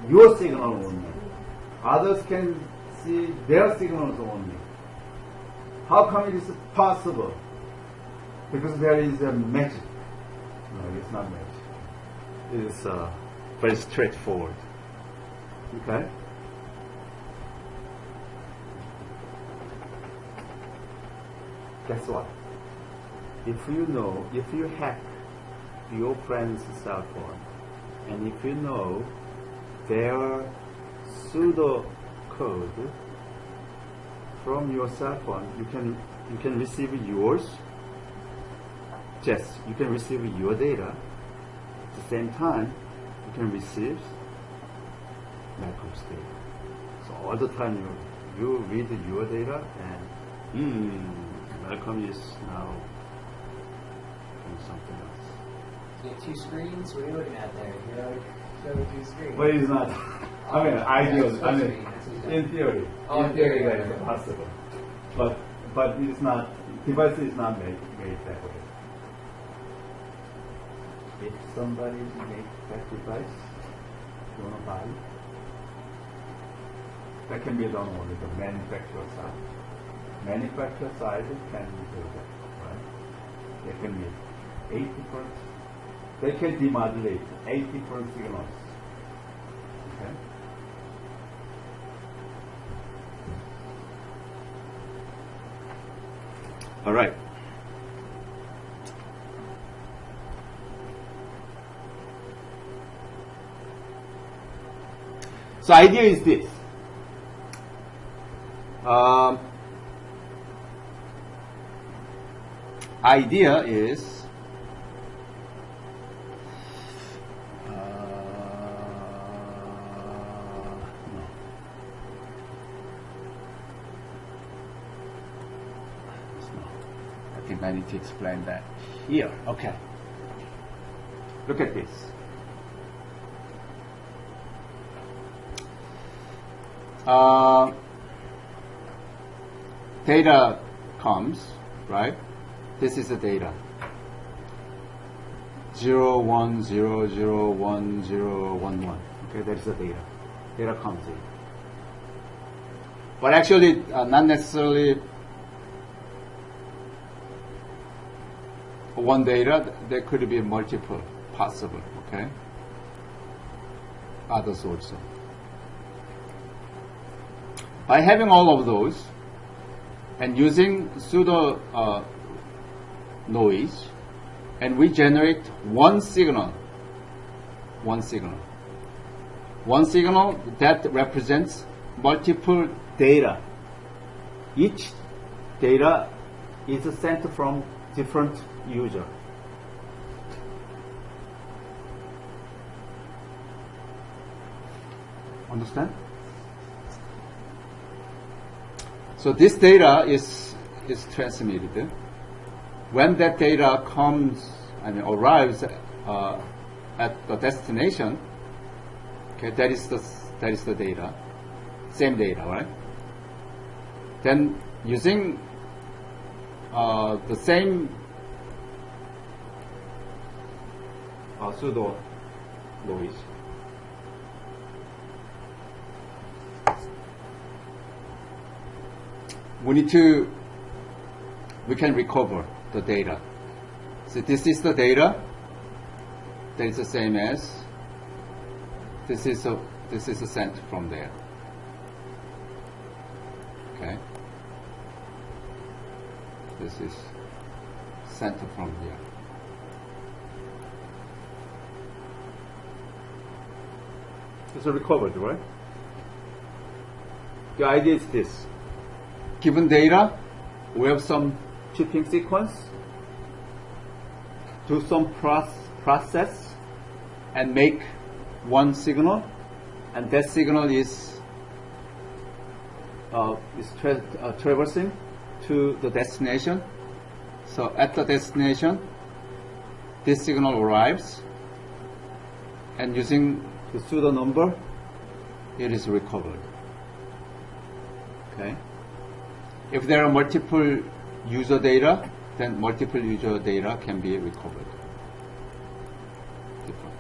your signal only. Others can see their signals only. How come it is possible? Because there is a magic. No, it's not magic. It is very straightforward. Okay? Guess what? If you hack your friend's cell phone, and if you know their pseudo code from your cell phone, you can receive yours. Yes, you can receive your data. At the same time, you can receive Malcolm's data. So all the time you read your data, and Malcolm is now doing something else. You have two screens? What are you looking at there? You're showing two screens. But it's not. I mean, ideal. I mean, in theory. Oh, in theory, that is possible. But it's not. Device is not made that way. If somebody makes that device, you want to buy it, that can be done only the manufacturer side. Manufacturer side can do that, right? They can make 80%. They can demodulate 80% signals. Okay? All right. So idea is this. Idea is I think I need to explain that here. Okay. Look at this. Data comes, right? This is the data. 0, 1, 0, 0, 1, 0, 1, 1. Okay, that is the data. Data comes in. But actually, not necessarily one data. There could be multiple possible, okay? Others also. By having all of those and using pseudo noise, and we generate one signal that represents multiple data. Each data is sent from different user. Understand? So this data is transmitted. When that data arrives at the destination, okay, that is the data, same data, right? Then using the same pseudo noise, we can recover the data. So this is the data that is the same as this is sent from there. Okay. This is sent from here. It's recovered, right? The idea is this. Given data, we have some chipping sequence, do some process, and make one signal, and that signal is traversing to the destination. So at the destination, this signal arrives, and using the pseudo number, it is recovered. Okay. If there are multiple user data, then multiple user data can be recovered. Different.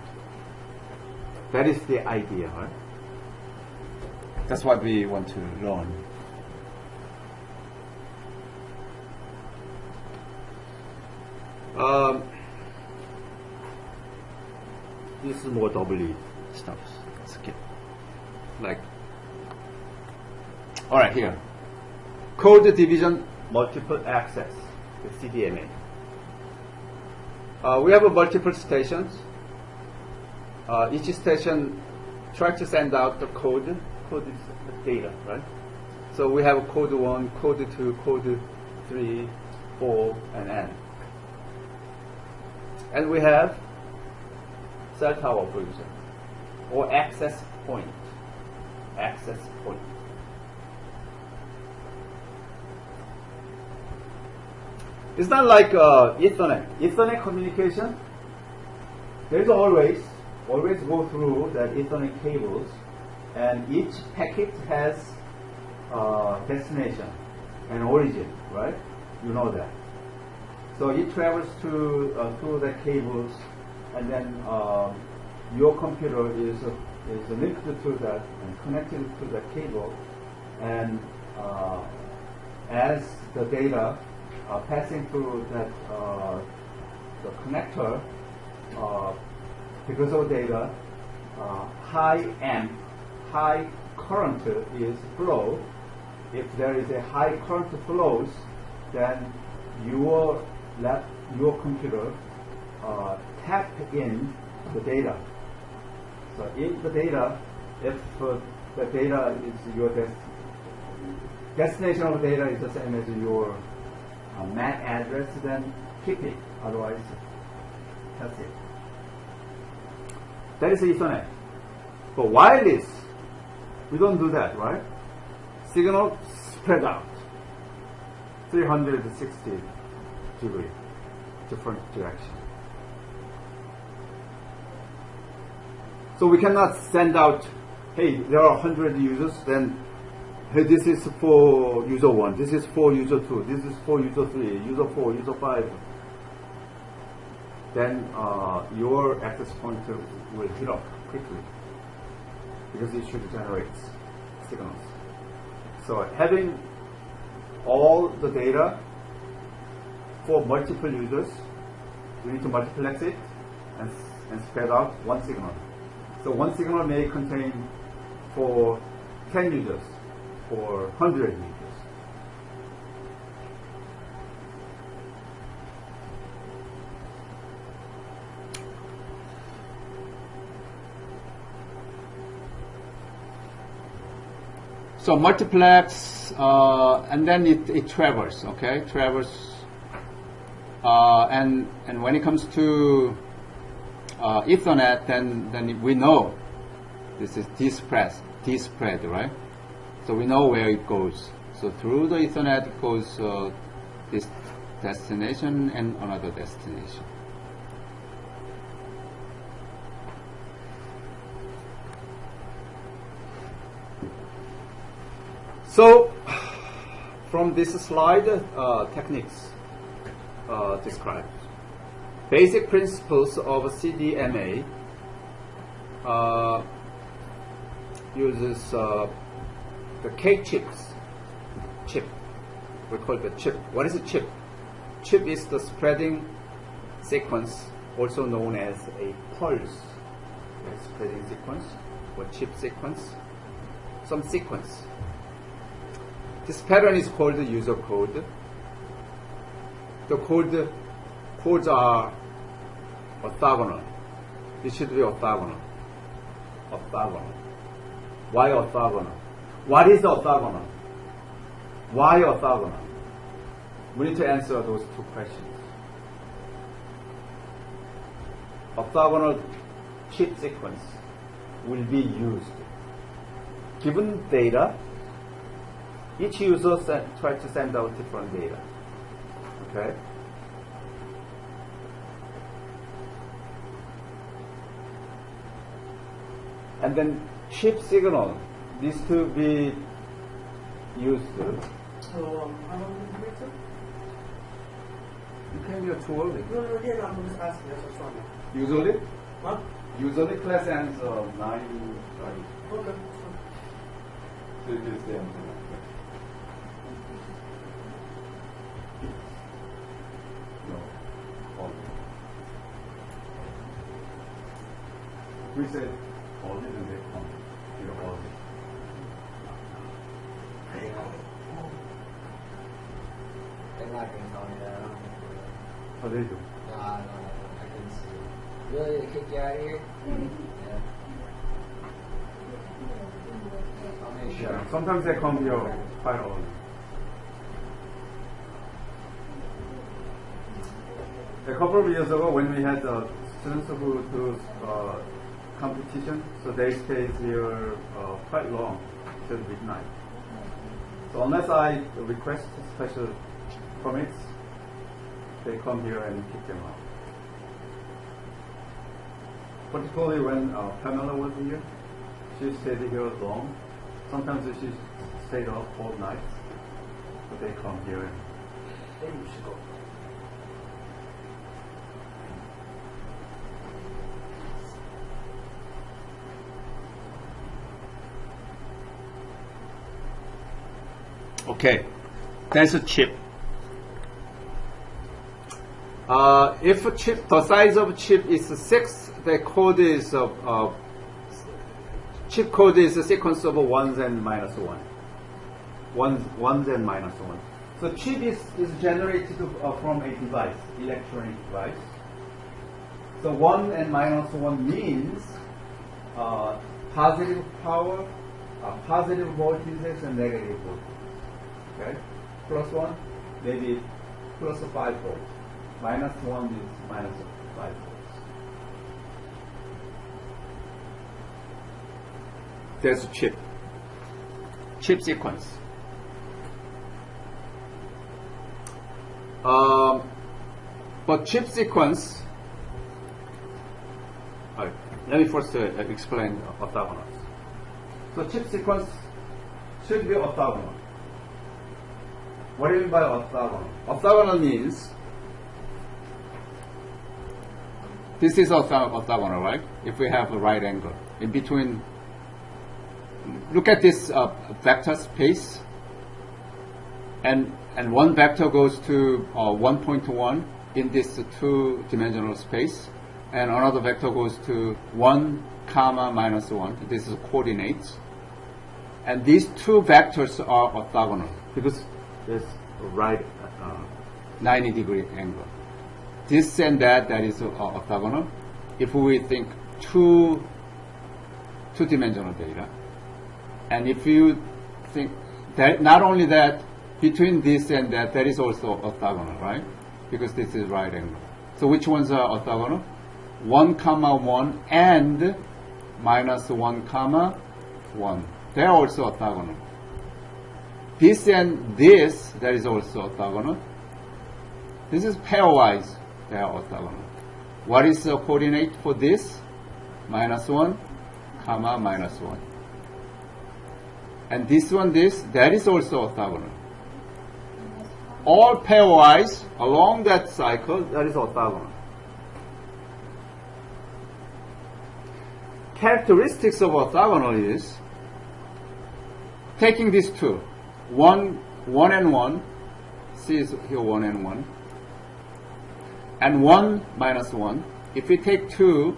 That is the idea, right? That's what we want to learn. This is more doubly stuff. Skip. Like, all right, here. Code division multiple access, the CDMA. We have multiple stations. Each station tries to send out the code. Code is the data, right? So we have code 1, code 2, code 3, 4, and N. And we have cell tower, for example, or access point. Access point. It's not like Ethernet. Ethernet communication, there's always go through the Ethernet cables, and each packet has destination and origin, right? You know that. So it travels through the cables, and then your computer is linked to that and connected to the cable, and as the data passing through that the connector, because of data, high current is flow. If there is a high current flows, then your computer tap in the data. So if the data is your destination of the data is the same as your MAC address, then keep it. Otherwise, that's it. That is Ethernet. But wireless, we don't do that, right? Signal spread out 360 degree, different direction. So we cannot send out, hey, there are 100 users, then hey, this is for user 1, this is for user 2, this is for user 3, user 4, user 5. Then your access point will heat up quickly because it should generate signals. So having all the data for multiple users, we need to multiplex it and spread out one signal. So one signal may contain for 10 users or 100 users. So multiplex, and then it travels, okay? Travels, and when it comes to Ethernet, then we know this is D spread, right? So we know where it goes. So through the Ethernet it goes this destination and another destination. So from this slide, techniques described. Basic principles of CDMA uses the K chips. Chip. We call it a chip. What is a chip? Chip is the spreading sequence, also known as a pulse. Spreading sequence or chip sequence. Some sequence. This pattern is called the user code. The codes are orthogonal. It should be orthogonal. Orthogonal. Why orthogonal? What is orthogonal? Why orthogonal? We need to answer those two questions. Orthogonal chip sequence will be used. Given data, each user tries to send out different data. Okay? And then chip signal needs to be used. So, how long will it take? You came here too early. No, again, I'm just asking, that's what's wrong. Usually? What? Usually class ends 9:30. Okay. So you can stay until no. We said early, then they come here early. They're not going to tell me that. I don't think they're Oh, they do. Nah, no, I couldn't see it. Really? They kick you out of here? Yeah. I'll make sure. Yeah, sometimes they come here quite early. A couple of years ago, when we had students who do competition, so they stayed here quite long, till midnight. So unless I request special permits, they come here and kick them out. Particularly when Pamela was here, she stayed here long. Sometimes she stayed up all night, but they come here and Maybe we should go. okay, that's a chip. If a chip, the size of chip is 6, the code is chip code is a sequence of ones and minus 1. Ones and minus 1. So chip is generated from a device, electronic device. So 1 and minus 1 means positive power, positive voltages and negative voltages. Okay? Plus 1, maybe plus 5 volts. Minus 1 is minus 5 volts. There's a chip. Chip sequence. But chip sequence, let me first explain orthogonals. So chip sequence should be orthogonal. What do you mean by orthogonal? Orthogonal means this is orthogonal, right? If we have a right angle in between, look at this vector space, and one vector goes to 1.1 in this two-dimensional space, and another vector goes to 1, comma, minus 1. This is coordinates. And these two vectors are orthogonal because there's a right 90-degree angle. This and that is orthogonal. If we think two-dimensional data, and if you think that not only that, between this and that, that is also orthogonal, right? Because this is right angle. So which ones are orthogonal? 1, comma 1 and minus 1, comma 1. They are also orthogonal. This and this, that is also orthogonal. This is pairwise, they are orthogonal. What is the coordinate for this? -1, comma, -1. And this one, this, that is also orthogonal. All pairwise along that cycle, that is orthogonal. Characteristics of orthogonal is taking these two, 1 and 1, C is here 1 and 1, and 1 minus 1. If we take two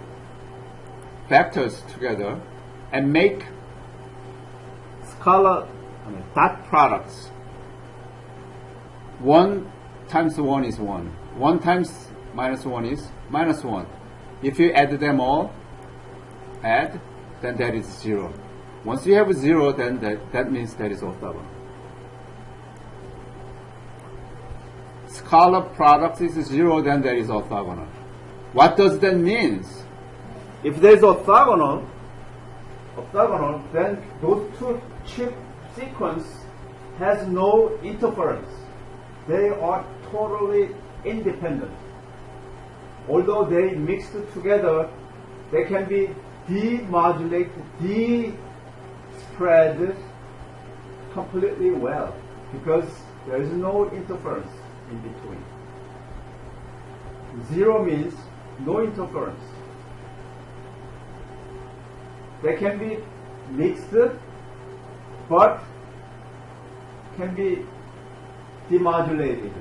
vectors together and make scalar dot products, 1 times 1 is 1. 1 times minus 1 is minus 1. If you add them all, then that is 0. Once you have 0, then that means that is orthogonal. Scalar product is 0, then that is orthogonal. What does that mean? If there is orthogonal, then those two chip sequence has no interference. They are totally independent. Although they mixed together, they can be demodulated, de-spread completely well, because there is no interference in between. 0 means no interference. They can be mixed, but can be demodulated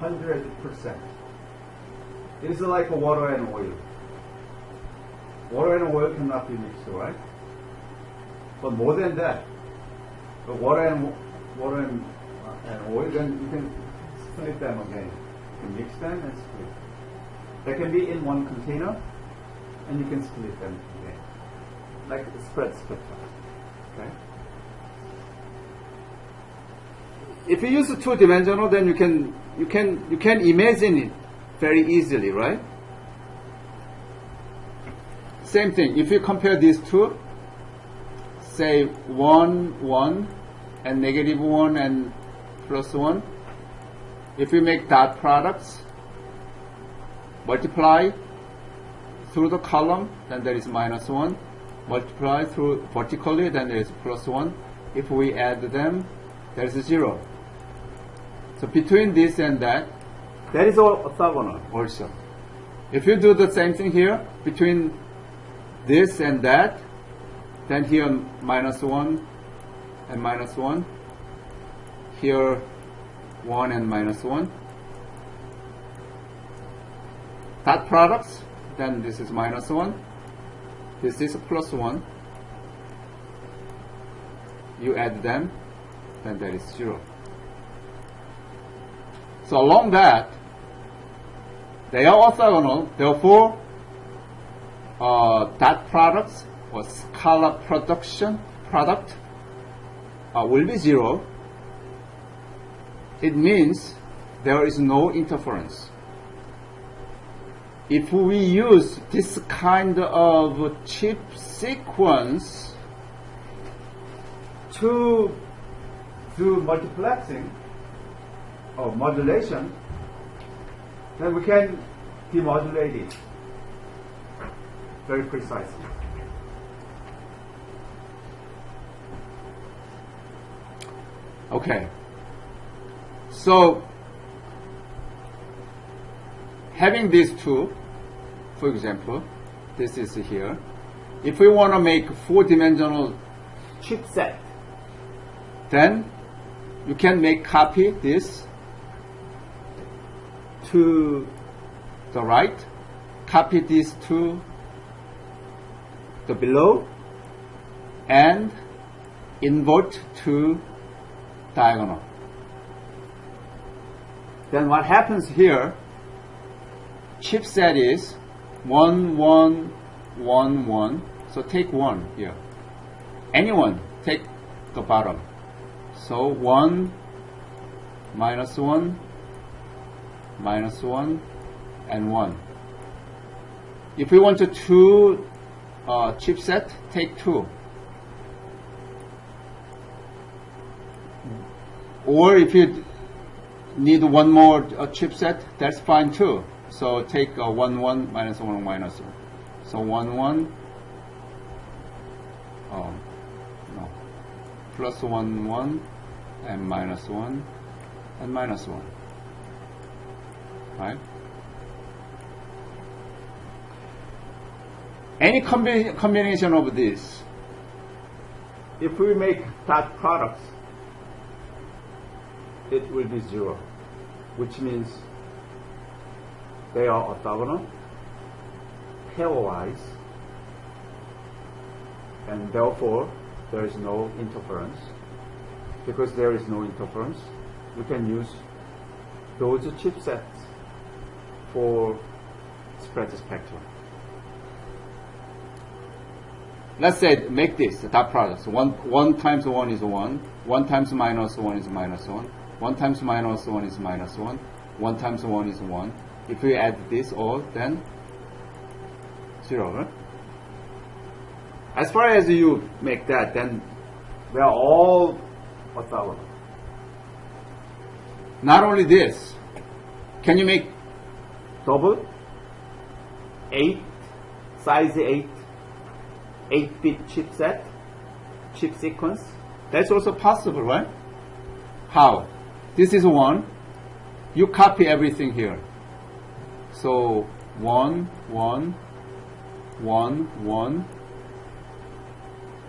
100%. It is like water and oil. Water and oil cannot be mixed, right? But more than that, the water and oil, then you can split them again. You can mix them and split. They can be in one container, and you can split them again, like the spread spectrum. Okay. If you use the two-dimensional, then you can imagine it very easily, right? Same thing. If you compare these two, say 1, 1, and -1 and +1. If we make dot products, multiply through the column, then there is -1. Multiply through vertically, then there is +1. If we add them, there is 0. So between this and that is all orthogonal also. If you do the same thing here, between this and that, then here -1 and -1, here 1 and -1. Dot products, then this is -1, this is +1. You add them, then that is 0. So along that, they are orthogonal, therefore dot products or scalar product will be 0. It means there is no interference. If we use this kind of chip sequence to do multiplexing or modulation, then we can demodulate it very precisely. Okay. So, having these two, for example, this is here. If we want to make 4-dimensional chipset, then you can copy this to the right, copy these to the below, and invert to diagonal. Then what happens here, chipset is 1, 1, 1, 1. So take 1 here. Anyone, take the bottom. So 1, -1, -1, and 1. If we want to 2 chipset, take 2. Or if you need one more chipset, that's fine too. So take 1, 1, minus 1, minus 1. So 1, 1, no, plus 1, 1, and minus 1, and minus 1. Right? Any combination of this, if we make dot products, it will be 0, which means they are orthogonal, pairwise, and therefore there is no interference. Because there is no interference, we can use those chipsets for spread spectrum. Let's say make this dot products. 1 times 1 is 1, 1 times minus 1 is minus 1, 1 times minus 1 is minus 1, 1 times 1 is 1. If we add this all, then 0, right? As far as you make that, then they are all orthogonal. Not only this, can you make double 8, size 8, 8-bit chipset, chip sequence? That's also possible, right? How? This is 1. You copy everything here. So 1, 1, 1, 1,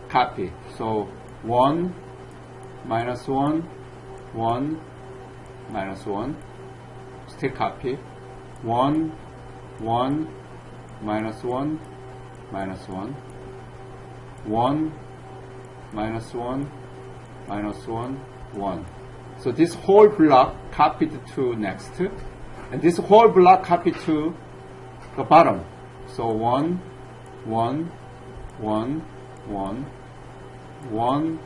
copy. So 1, minus 1, 1, minus 1, still copy. 1, 1, minus 1, minus 1, 1, minus 1, minus 1, 1. So this whole block copied to next, and this whole block copied to the bottom. So 1, 1, 1, 1, 1,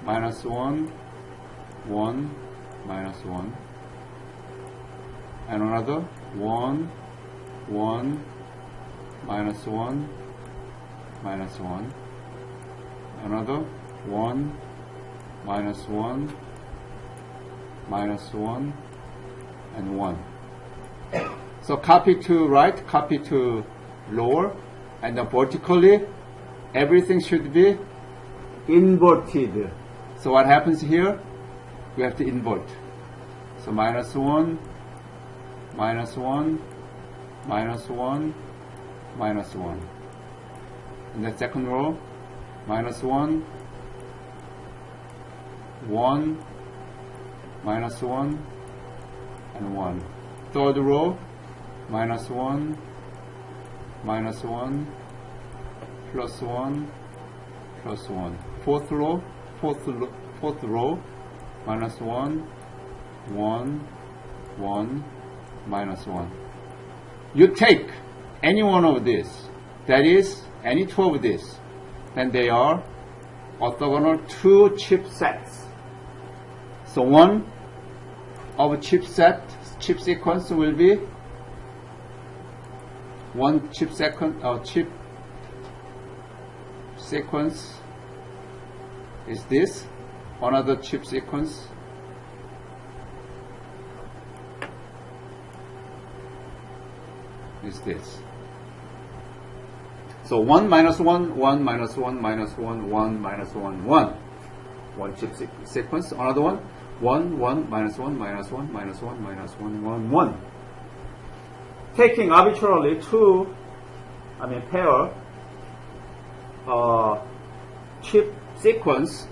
minus 1, 1, minus 1, and another 1, 1, minus 1, minus 1, another 1, minus 1, minus 1, and 1. So copy to right, copy to lower, and then vertically everything should be inverted. So what happens here? We have to invert. So minus 1, minus 1, minus 1, minus 1. In the second row, minus 1, 1, minus 1, and 1. Third row, minus 1, minus 1, plus 1, plus 1. Fourth row, minus 1, 1, 1, minus 1. You take any one of these, that is, any two of these, then they are orthogonal two chipsets. So one of chip sequence will be one chip sequence is this, another chip sequence is this. So 1 minus 1, 1 minus 1, minus 1, 1 minus 1, 1. One chip sequence, another one, 1, 1, minus 1, minus 1, minus 1, minus 1, 1, 1. Taking arbitrarily pair chip sequence,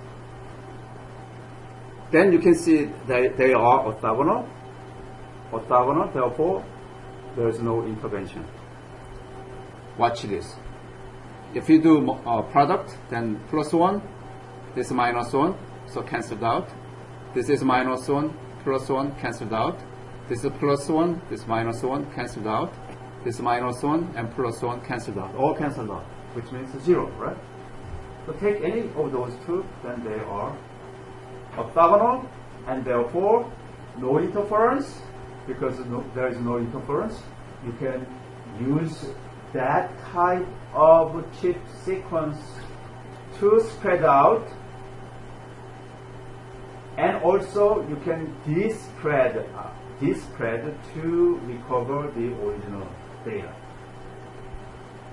then you can see that they are orthogonal. Therefore, there is no intervention. Watch this. If you do product, then plus 1, this is minus 1, so cancelled out. This is minus 1, plus 1, cancelled out. This is plus 1, this is minus 1, cancelled out. This is minus 1 and plus 1 cancelled out. All cancelled out, which means 0, right? So take any of those two, then they are orthogonal, and therefore no interference. Because there is no interference, you can use that type of chip sequence to spread out And also you can despread to recover the original data.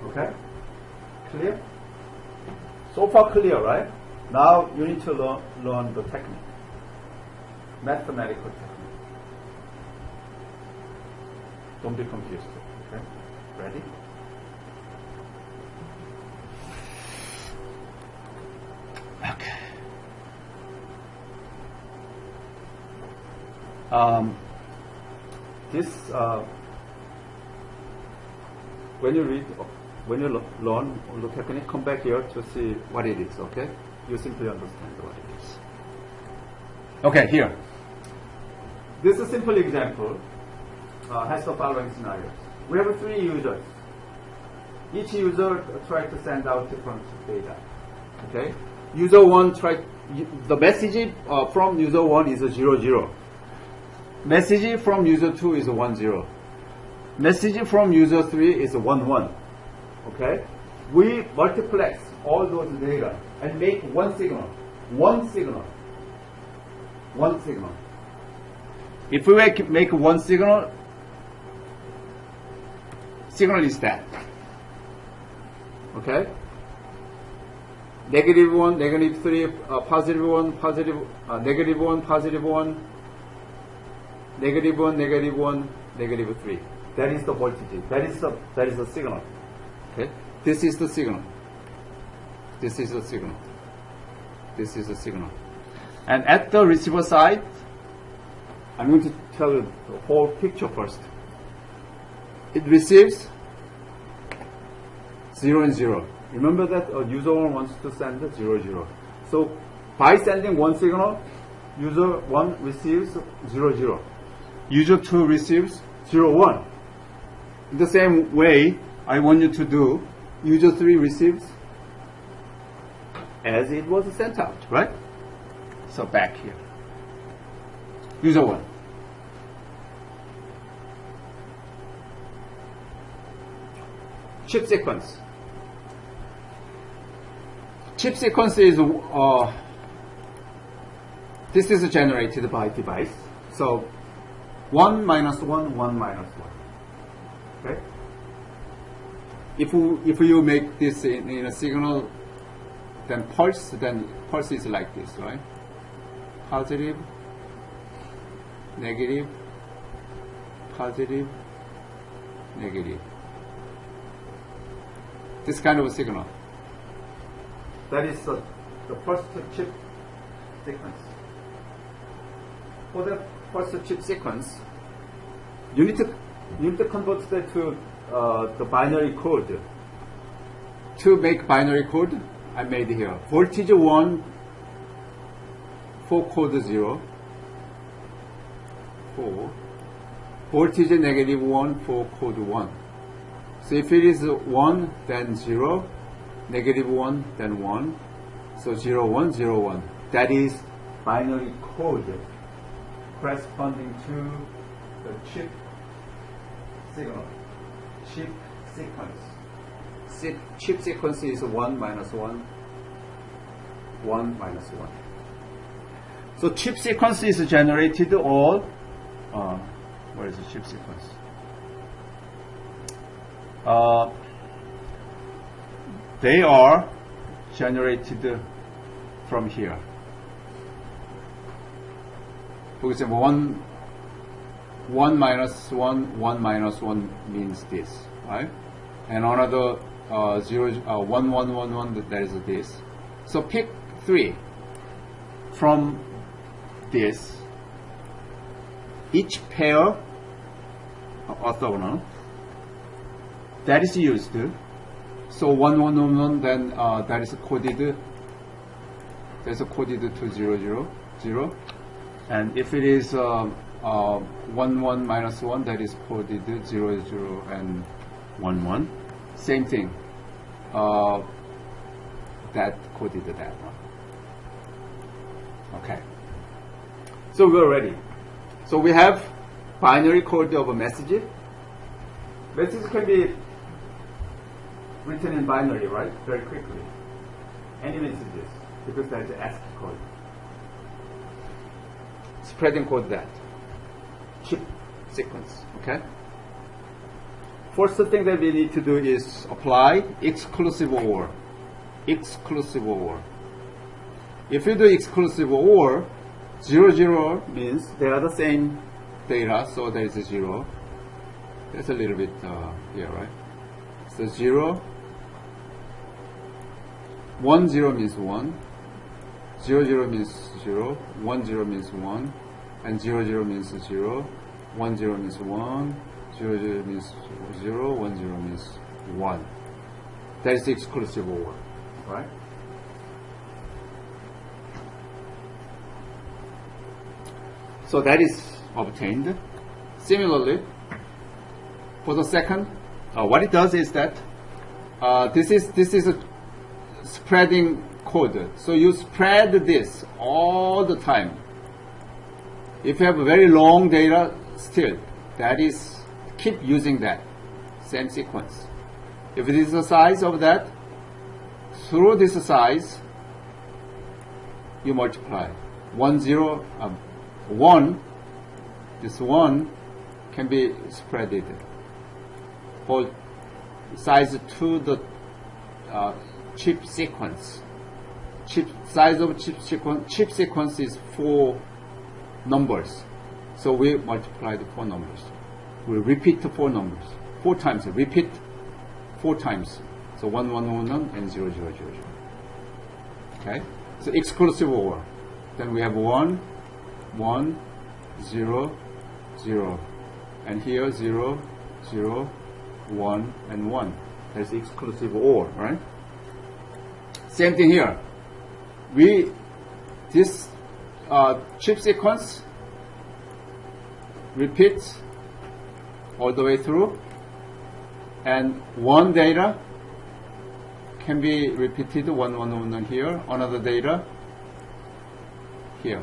Okay? Clear? So far clear, right? Now you need to learn the technique. Mathematical technique. Don't be confused. Okay? Ready? Okay. When you learn the technique, come back here to see what it is, okay? You simply understand what it is. Okay, here. This is a simple example. Has the following scenarios. We have 3 users. Each user tried to send out different data. Okay? User 1 tried, the message from user 1 is a 00. Message from user 2 is a 10. Message from user 3 is a 11. Okay? We multiplex all those data and make one signal. One signal. One signal. If we make one signal, signal is that. Okay? -1, -3, +1, -1, +1, -1, -1, -3. That is the voltage. That is the signal. Okay? This is the signal. This is the signal. This is the signal. And at the receiver side, I'm going to tell you the whole picture first. It receives 0 and 0. Remember that user 1 wants to send 0, 0. So by sending one signal, user 1 receives 0, 0. User 2 receives 0, 1. In the same way, I want you to do, user 3 receives as it was sent out, right? So back here. User 1. Chip sequence. Chip sequence is, this is generated by device. So 1 minus 1, 1 minus 1. Okay? If you make this in a signal, then pulse is like this, right? Positive, negative, positive, negative. This kind of a signal. That is the first chip sequence. For the first chip sequence, you need to convert that to the binary code. To make binary code, I made here voltage 1 for code 0, 4, voltage -1 for code 1. So if it is 1, then 0, -1, then 1. So 0, 1, 0, 1. That is binary code corresponding to the chip signal, chip sequence. Chip sequence is 1 minus 1, 1 minus 1. So chip sequence is generated all, where is the chip sequence? They are generated from here. For example, 1 minus 1, 1 minus 1 means this, right? And another 1, 1, 1, 1, that is this. So pick 3 from this. Each pair orthogonal that is used. So 1, 1, 1, 1, then that is coded. That's coded to 0, 0, 0. And if it is 1, 1 minus 1, that is coded 0, 0, and 1, 1. Same thing. That coded that one. Okay. So we're ready. So we have binary code of a message. Message can be written in binary, right? Very quickly. Any messages, because that's the ASCII code. spreading code that. Chip sequence, okay? First thing that we need to do is apply exclusive OR. Exclusive OR. If you do exclusive OR, 0, 0 means they are the same data, so there is a 0. That's a little bit here, right? So 0, 1, 0 means 1, 0, 0 means 0, 1, 0 means 1, and 0, 0 means 0, 1, 0 means 1, 0, 0 means 0, 1, 0 means 1. That is the exclusive OR, right? So that is obtained. Similarly, for the second, what it does is that this is a spreading code. So you spread this all the time. If you have very long data, still that is keep using that same sequence. If it is the size of that, through this size, you multiply 1, 0, 1. This 1 can be spreaded for size to the chip sequence. Size of chip sequence is 4 numbers. So we multiply the 4 numbers. We repeat the 4 numbers 4 times. Repeat 4 times. So 1, 1, 1, 1, and 0, 0, 0, 0. Okay. So exclusive OR. Then we have 1, 1, 0, 0, and here 0, 0, 1, and 1. That's exclusive OR, right? Same thing here. This chip sequence repeats all the way through, and one data can be repeated 1, 1, 1 here, another data here,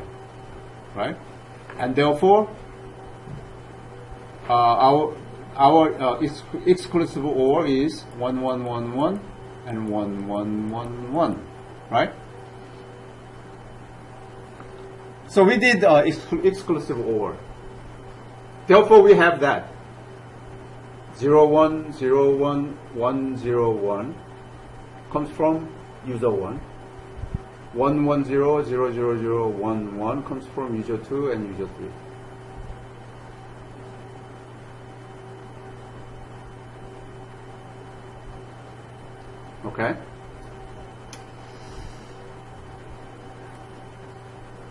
right? And therefore, our exclusive OR is 1, 1, 1, 1 and 1, 1, 1, 1, right? So we did exclusive OR. Therefore, we have that 0, 1, 0, 1, 1, 0, 1 comes from user 1. 1, 1, 0, 0, 0, 0, 1, 1 comes from user 2 and user 3. Okay?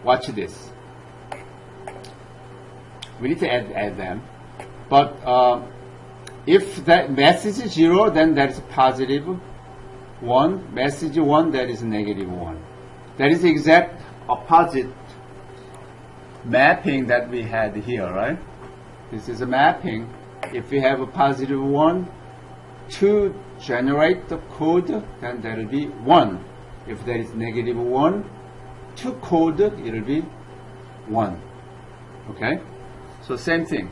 Watch this. We need to add them. But if that message is 0, then that is positive 1. Message 1, that is negative 1. That is the exact opposite mapping that we had here, right? This is a mapping. If we have a positive 1 to generate the code, then that will be 1. If there is negative 1 to code, it will be 1. Okay? So same thing.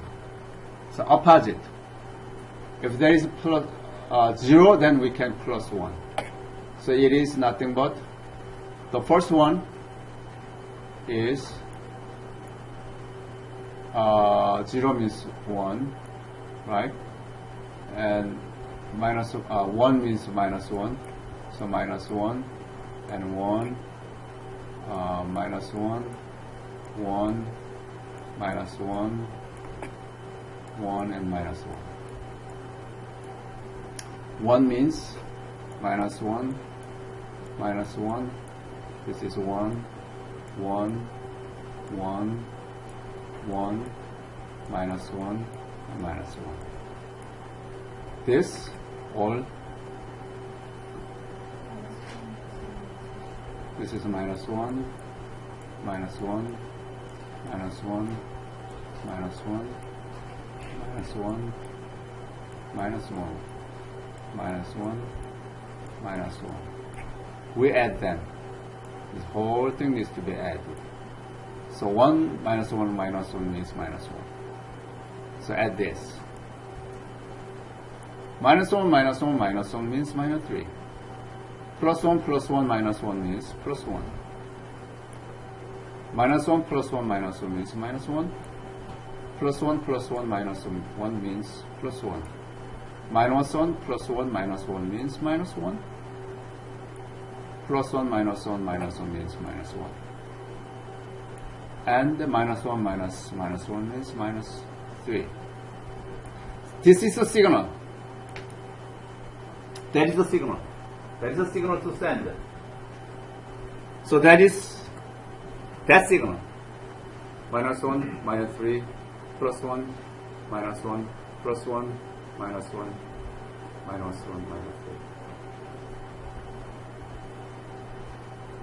So opposite. If there is plus 0, then we can plus 1. So it is nothing but the first one is 0 means 1, right? And minus 1 means minus 1. So minus 1 and 1, minus 1, 1, minus 1, 1 and minus 1. 1 means minus 1, minus 1. This is 1, 1, 1, 1, minus 1, and minus 1. This all, this is minus 1, minus 1, minus 1, minus 1, minus 1, minus 1, minus 1, minus 1. We add them. This whole thing needs to be added. So 1 minus 1 minus 1 means minus 1. So add this. Minus 1 minus 1 minus 1 means minus 3. Plus 1 minus 1 means plus 1. Minus 1 plus 1 minus 1 means minus 1. Plus 1 plus 1 minus 1 means plus 1. Minus 1 plus 1 minus 1 means minus 1. Plus 1 minus 1 minus 1 means minus 1. And minus 1 minus minus 1 means minus 3. This is the signal. That is the signal. That is the signal to send. So that is that signal. Minus 1, minus 3, plus 1, minus 1, plus 1, minus 1, minus 1, minus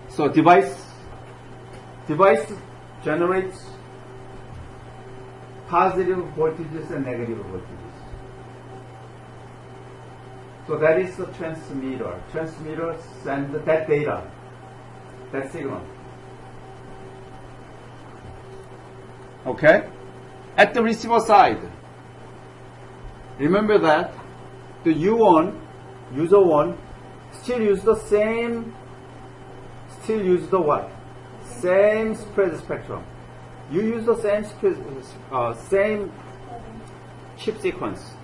3. So device generates positive voltages and negative voltages. So that is the transmitter. Transmitter sends that data, that signal. Okay? At the receiver side, remember that the U1, user 1, still use the same, still use the what? Same spread spectrum. You use the same same chip sequence.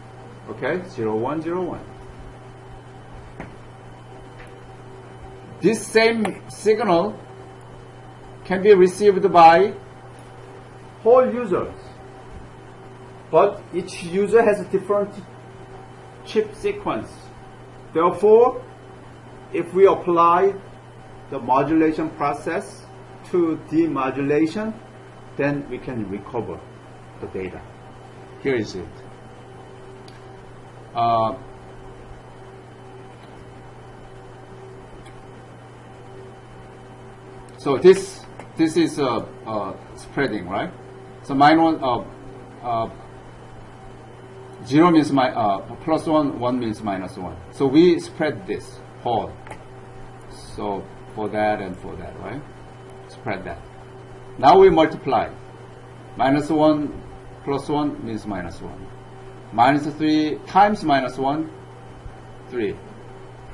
Okay? 0, 1, 0, 1. This same signal can be received by whole users, but each user has a different chip sequence. Therefore, if we apply the modulation process to demodulation, then we can recover the data. Here is it. So this is spreading, right? So minus 0 means plus 1, 1 means minus 1. So we spread this whole. So for that and for that, right? Spread that. Now we multiply. Minus 1 plus 1 means minus 1. Minus 3 times minus 1, 3.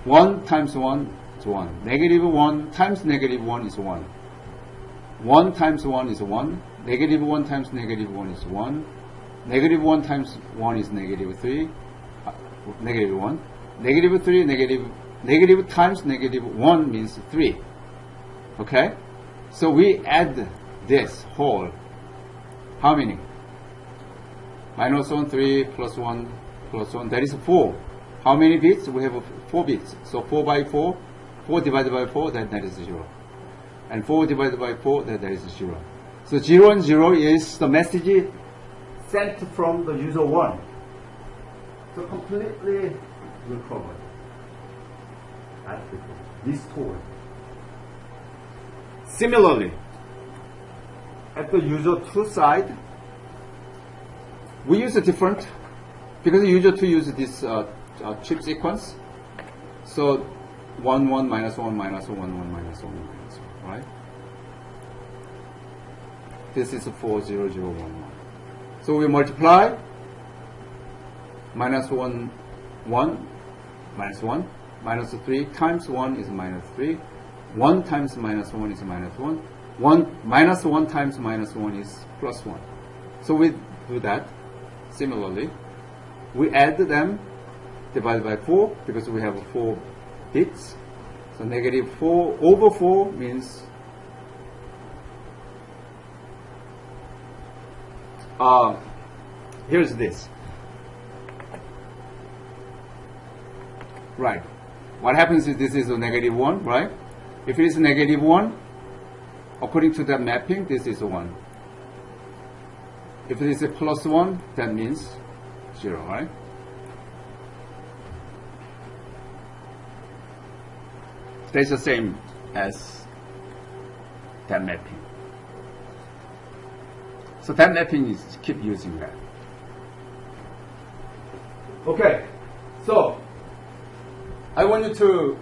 1 times 1 is 1. Negative 1 times negative 1 is 1. 1 times 1 is 1. Negative 1 times negative 1 is 1. Negative 1 times 1 is negative 3. Negative 1. Negative 3, negative times negative 1 means 3. Okay? So we add this whole. How many? Minus 1, 3, plus 1, plus 1. That is 4. How many bits? We have 4 bits. So 4 by 4. 4 divided by 4, that is 0. And 4 divided by 4, that is 0. So 0 and 0 is the message sent from the user 1. So completely recovered. Restored. Similarly, at the user 2 side, we use a different, because the user 2 uses this chip sequence. So 1, 1, minus 1, minus 1, 1, minus 1, minus 1, right? This is 4, 0, 0, 1, 1. So we multiply minus 1, 1, minus 1, minus 3 times 1 is minus 3. 1 times minus 1 is minus 1. minus 1 times minus 1 is plus 1. So we do that. Similarly, we add them divided by 4 because we have 4 bits. So negative 4 over 4 means here's this. Right. What happens is this is a negative 1, right? If it is negative 1, according to that mapping, this is a 1. If it is a plus 1, that means 0, right? That's the same as that mapping. So that mapping is keep using that. Okay, so I want you to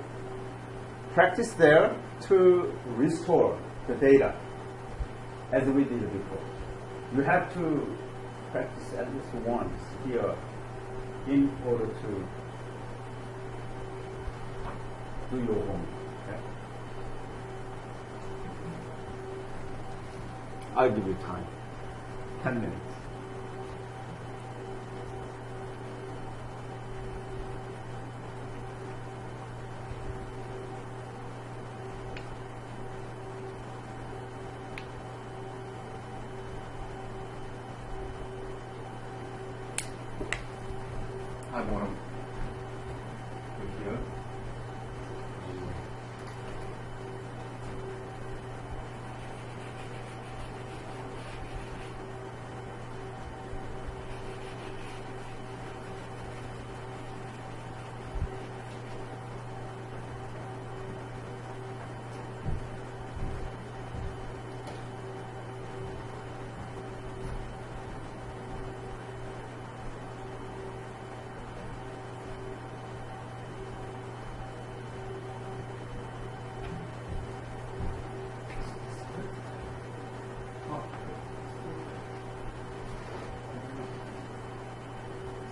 practice there to restore the data as we did before. You have to practice at least once here in order to do your homework. Okay? I'll give you time. 10 minutes. I want to put here.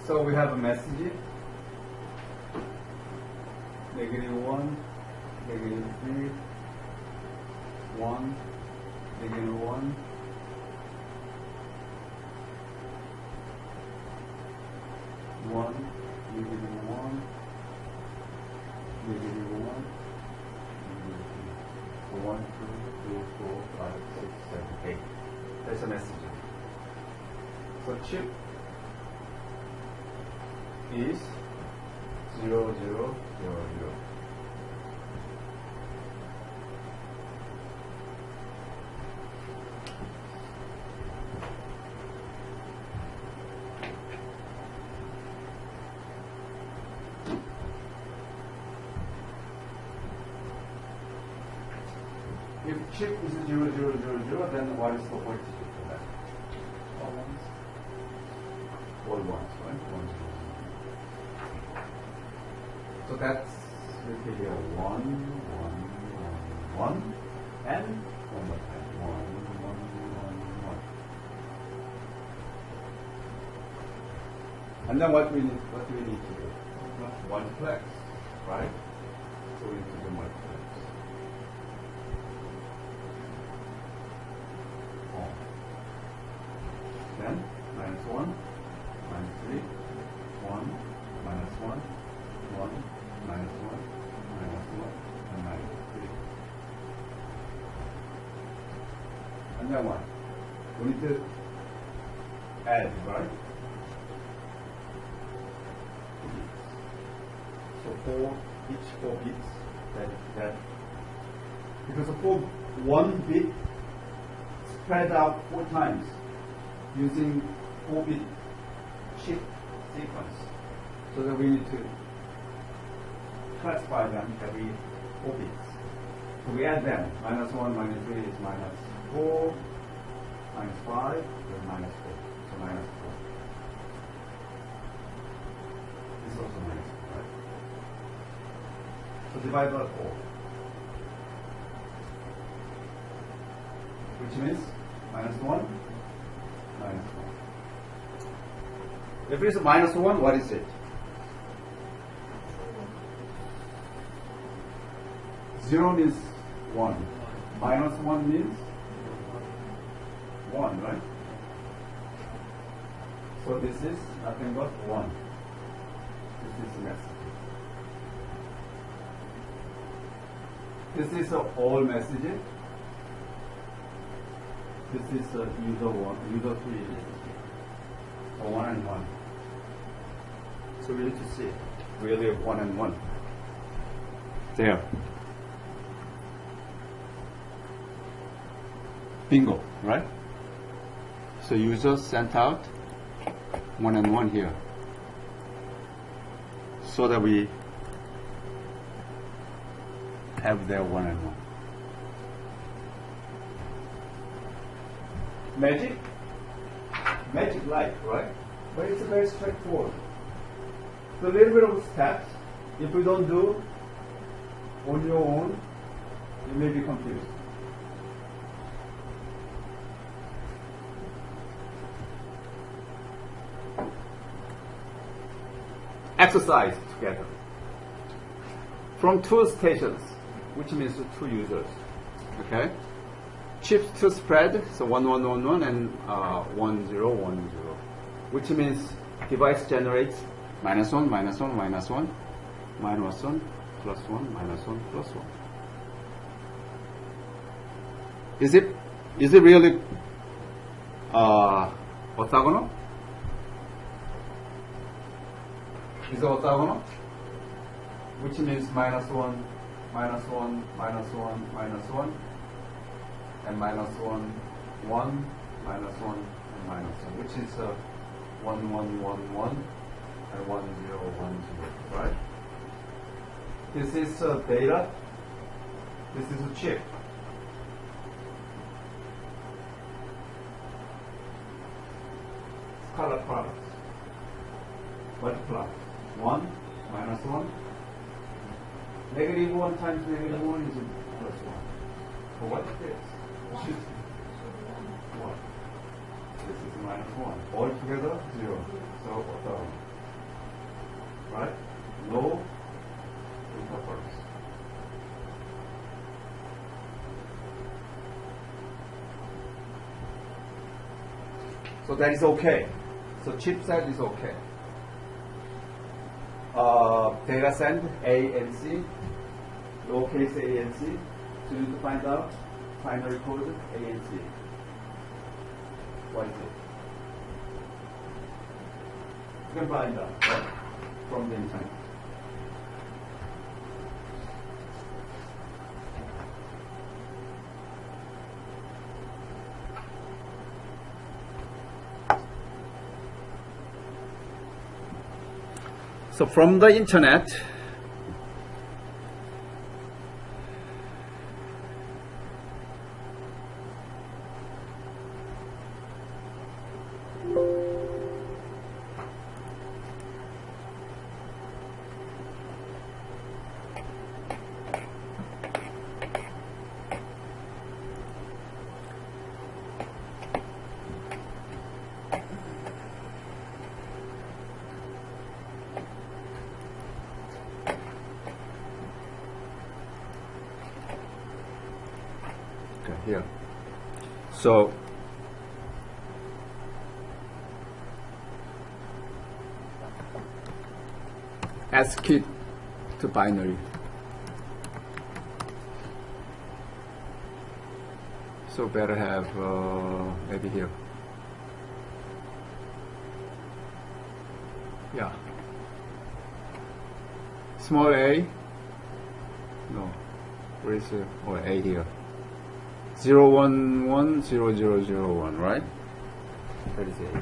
So we have a message, -1, -3, 1, -1, -1, -1, -1, 1, 2, 3, 4, 5, 6, 7, 8. That's a message. So chip is 0, 0, 0, 0. If chip is 0, 0, 0, 0, then what is the voltage for that? All ones? All ones, right? 1, 0. So that's will be a 1, 1, 1, 1, and one more time. 1, 1, 1, 1. And then what do we need to do? Multiplex, right? So we need to do multiplex. Oh. Then -1, -3, 1, -1. 1, -1, -1, and -3. And then what? We need to add, right? So each 4 bits, that because for 1 bit spread out 4 times using 4-bit shift sequence. So that we need to classify them every 4 bits. So we add them. -1, -3 is -4, -5, then -4. So -4. This is also -4, right? So divide by 4. Which means -1, -1. If it is -1, what is it? 0 means 1. -1 means 1, right? So this is nothing but 1. This is message. This is all messages. This is user 1, user 3, so 1 and 1. So we need to see really 1 and 1. There. Bingo, right? So user sent out 1 and 1 here. So that we have their 1 and 1. Magic light, right? But it's very straightforward. So a little bit of steps, if we don't do on your own, you may be confused. Exercise together. From 2 stations, which means 2 users. Okay? chips to spread, so 1111 and 1010, which means device generates minus 1, minus 1, minus 1, minus 1, plus 1, minus 1, plus 1. Is it really orthogonal? Is it orthogonal? Which means minus 1, minus 1, minus 1, minus 1, and minus 1, 1, minus 1, and minus 1, which is 1, 1, 1, 1, and 1, 0, 1, 0, right? This is data. This is a chip. Scalar products. Multiply. 1 minus 1. Negative 1 times negative 1 is plus 1. So what is this? It should be 1. This is minus 1. All together, 0. So orthogonal. Right? No intervals. So that is okay. So chipset is okay. Data send A and C, lowercase a and c. So you need to find out primary code A and C. What is it? You can find out right, from the internet. So from the internet, here. So ASCII to binary. So better have maybe here. Yeah. Small a. No. Where is it? Oh, a here. 0110001, right? That is it.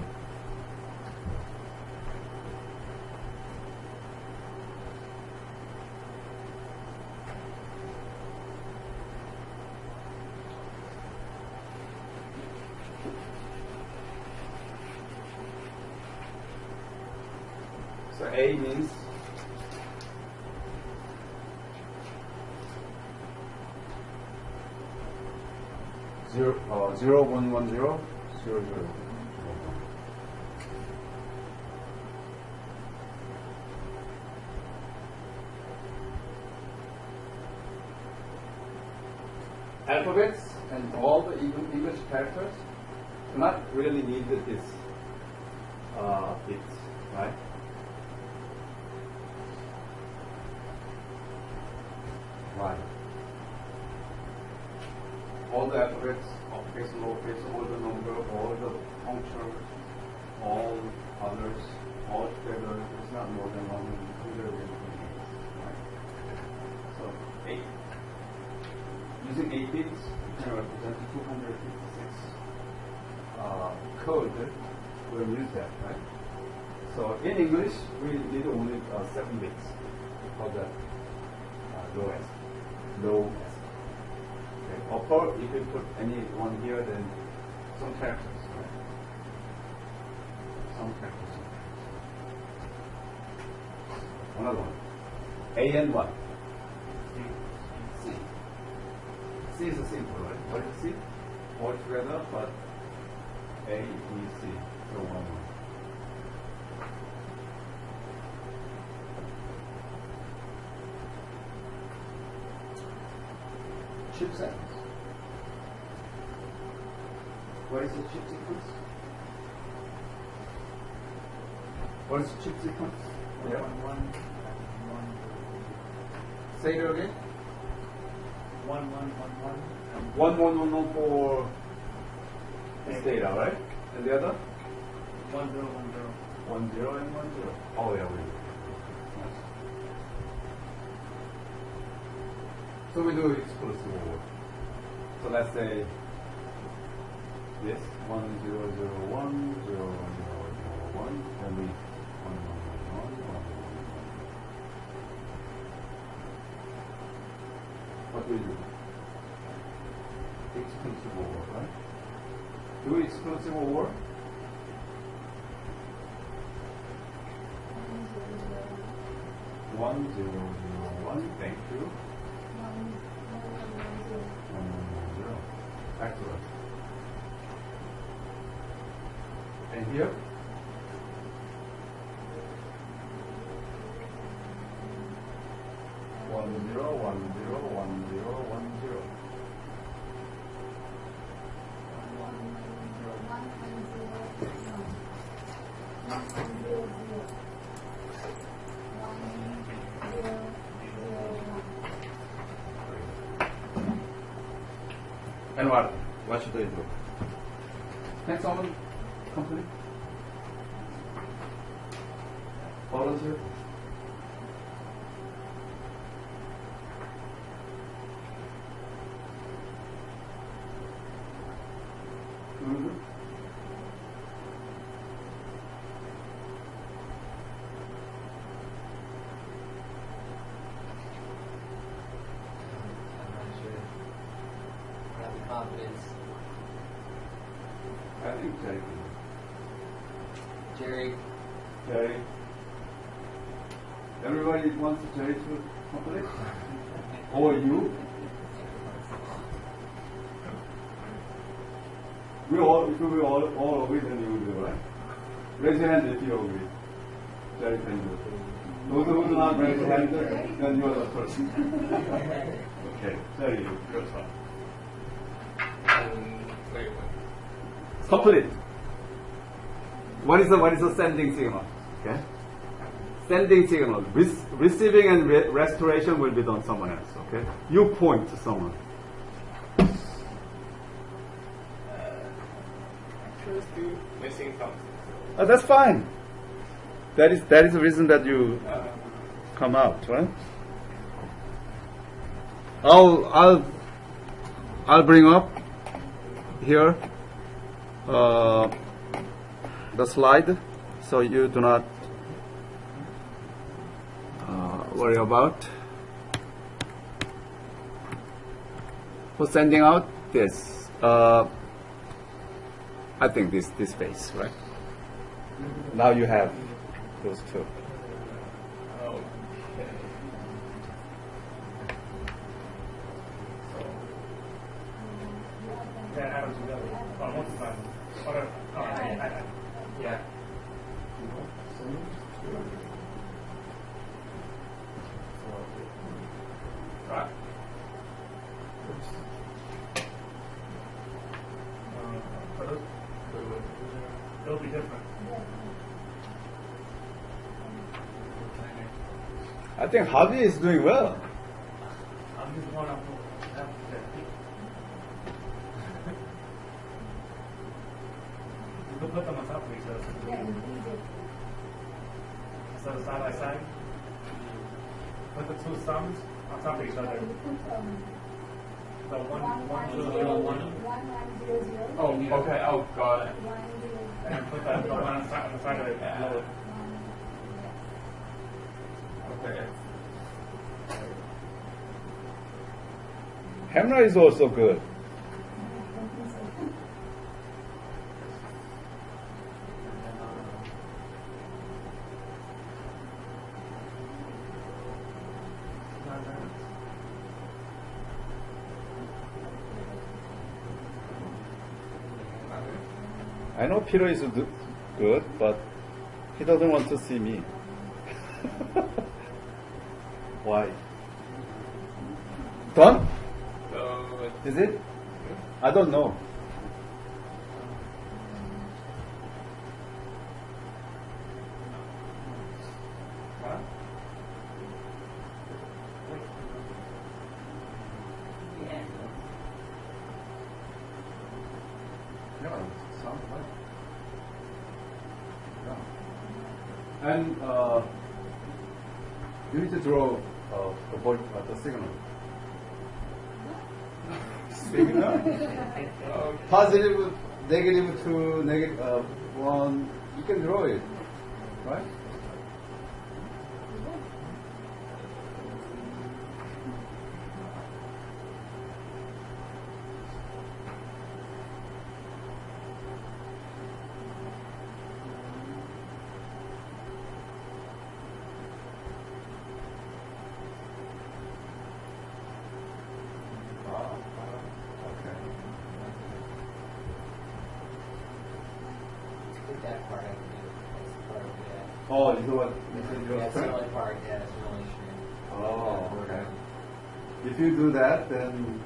So A means zero 110 0 0 0. Alphabets and all the English characters do not really need this bits, right? Why? All the alphabets, uppercase, lowercase, all the number, all the functions, all others, all together, it's not more than 100, right? So 8. Using 8 bits, you can represent 256 code. We'll use that, right? So in English, we need only 7 bits for the lowest. Okay. Upper, if you put any one here, then some characters, right? Some characters. Another one. A and what? C. C is a simple, right? What is C? All together, but A, B, C. So 1, 1. Chipset. What is the chip sequence? What is the chip sequence? Yeah. Say it again. 1111 for this data, right? And the other? 10 and 10. Oh yeah, we do. Nice. So we do exclusive over. So let's say this 1001, 0001, and we 1111. What do we do? Exclusive over, right? Do exclusive over? One zero zero one. Thank you. 110. Excellent. And here? One zero one zero one zero one zero. And what should they do? Can someone complete? Volunteer? Mm-hmm. Confidence. I think Jerry. Jerry. Everybody wants Jerry to complete? Or you? If we all agree, then you will do, right? Raise your hand if you agree. Jerry can do it. Those who do not raise your hand, then you are the person. Okay, Jerry, your turn. Complete. What is the sending signal? Okay. Sending signal. Receiving and restoration will be done someone else. Okay. You point to someone. Missing something. Oh, that's fine. That is the reason that you come out, right? I'll bring up here the slide, so you do not worry about for sending out this. I think this phase, right? Now you have those two. That happens together. Most of the time. Yeah. Right. It'll be different. I think Javi is doing well. I'm just one of You can put them on top of each other. Instead of side by side. Put the two thumbs on top of each other. The one. Oh, okay. Oh, got it. And then put the one on the side of it. Below it. Okay. Camera is also good. I know Peter is good, but he doesn't want to see me. Why? Done? Is it? I don't know. then you need to draw the signal. Signal? Positive, negative 2, negative 1. You can draw it, right? That part I can do. That's part of it. Oh, you know what? That's the only part, yeah, that's the only string. Oh, okay. If you do that, then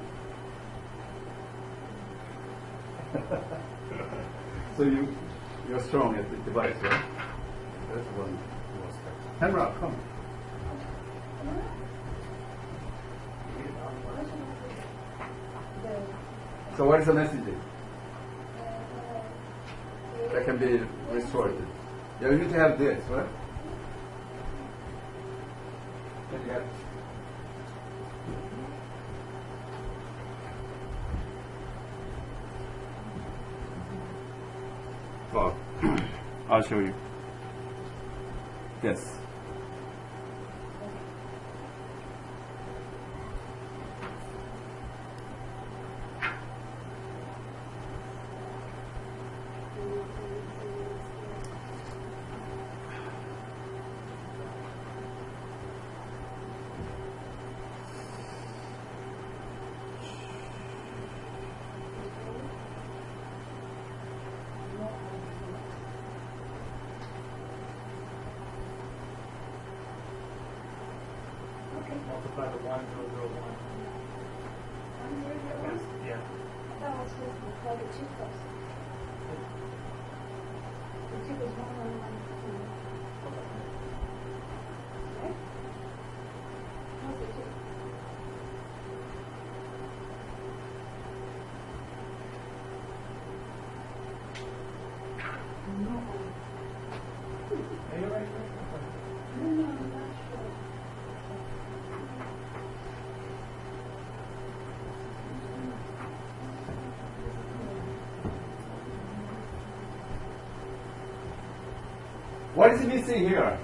so you're strong at the device, right? That's one aspect. Camera, come. So what is the message? That can be restored. Yeah, you need to have this, right? Then you have well, I'll show you. Yes. Multiply the 1001. Yeah. That was supposed to be called the two plus. The two is 111. Right? How's the two? No. Are you right? No, I'm not sure. What is missing here?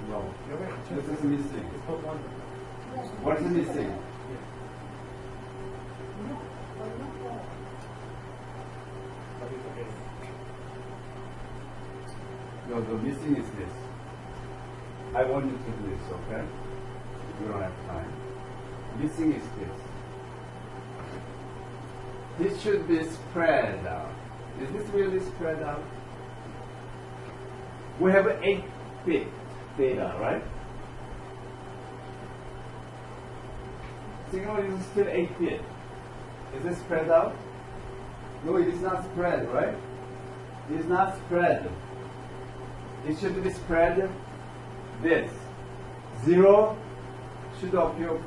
No. You're right. This is missing. Just put one. What is missing? But it's okay. No, the missing is this. I want you to do this, okay? We don't have time. Missing is this. This should be spread out. Is this really spread out? We have 8-bit data, right? Signal is still 8-bit. Is it spread out? No, it is not spread, right? It is not spread. It should be spread this. 0 should appear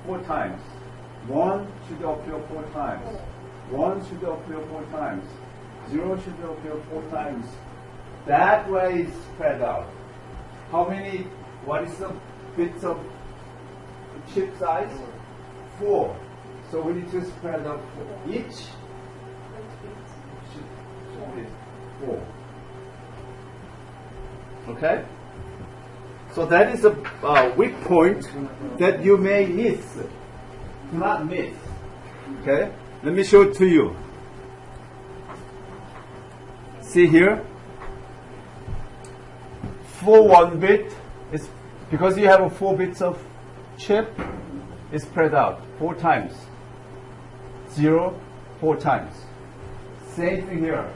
4 times. 1 should appear 4 times. 1 should appear 4 times. 0 should appear 4 times. That way it's spread out. How many, what is the bits of chip size? 4. So we need to spread out 4. Each should be 4. Okay? So that is a weak point that you may miss. Do not miss. Okay? Let me show it to you. See here? For 1 bit, is because you have 4 bits of chip, it's spread out 4 times. 0, 4 times. Same thing here.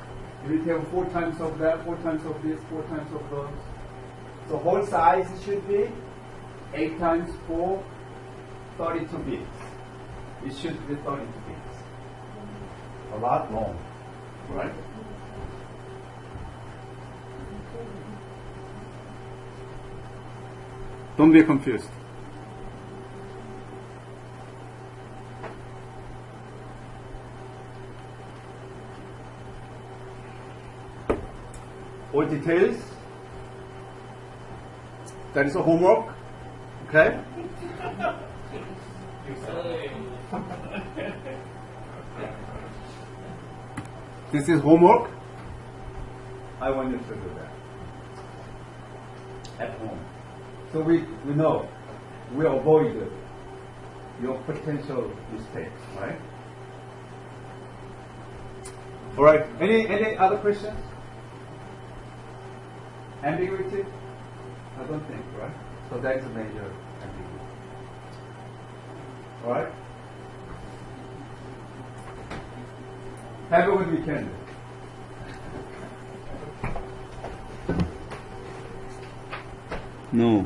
You have 4 times of that, 4 times of this, 4 times of those. So whole size should be 8 times 4, 32 bits. It should be 32 bits. A lot long, right? Don't be confused. all details. That is a homework. Okay? This is homework. I want you to do that at home. So we know we avoid your potential mistakes, right? All right. Any other questions? Ambiguity? I don't think, right? So that's a major ambiguity. All right. Have a good weekend. No.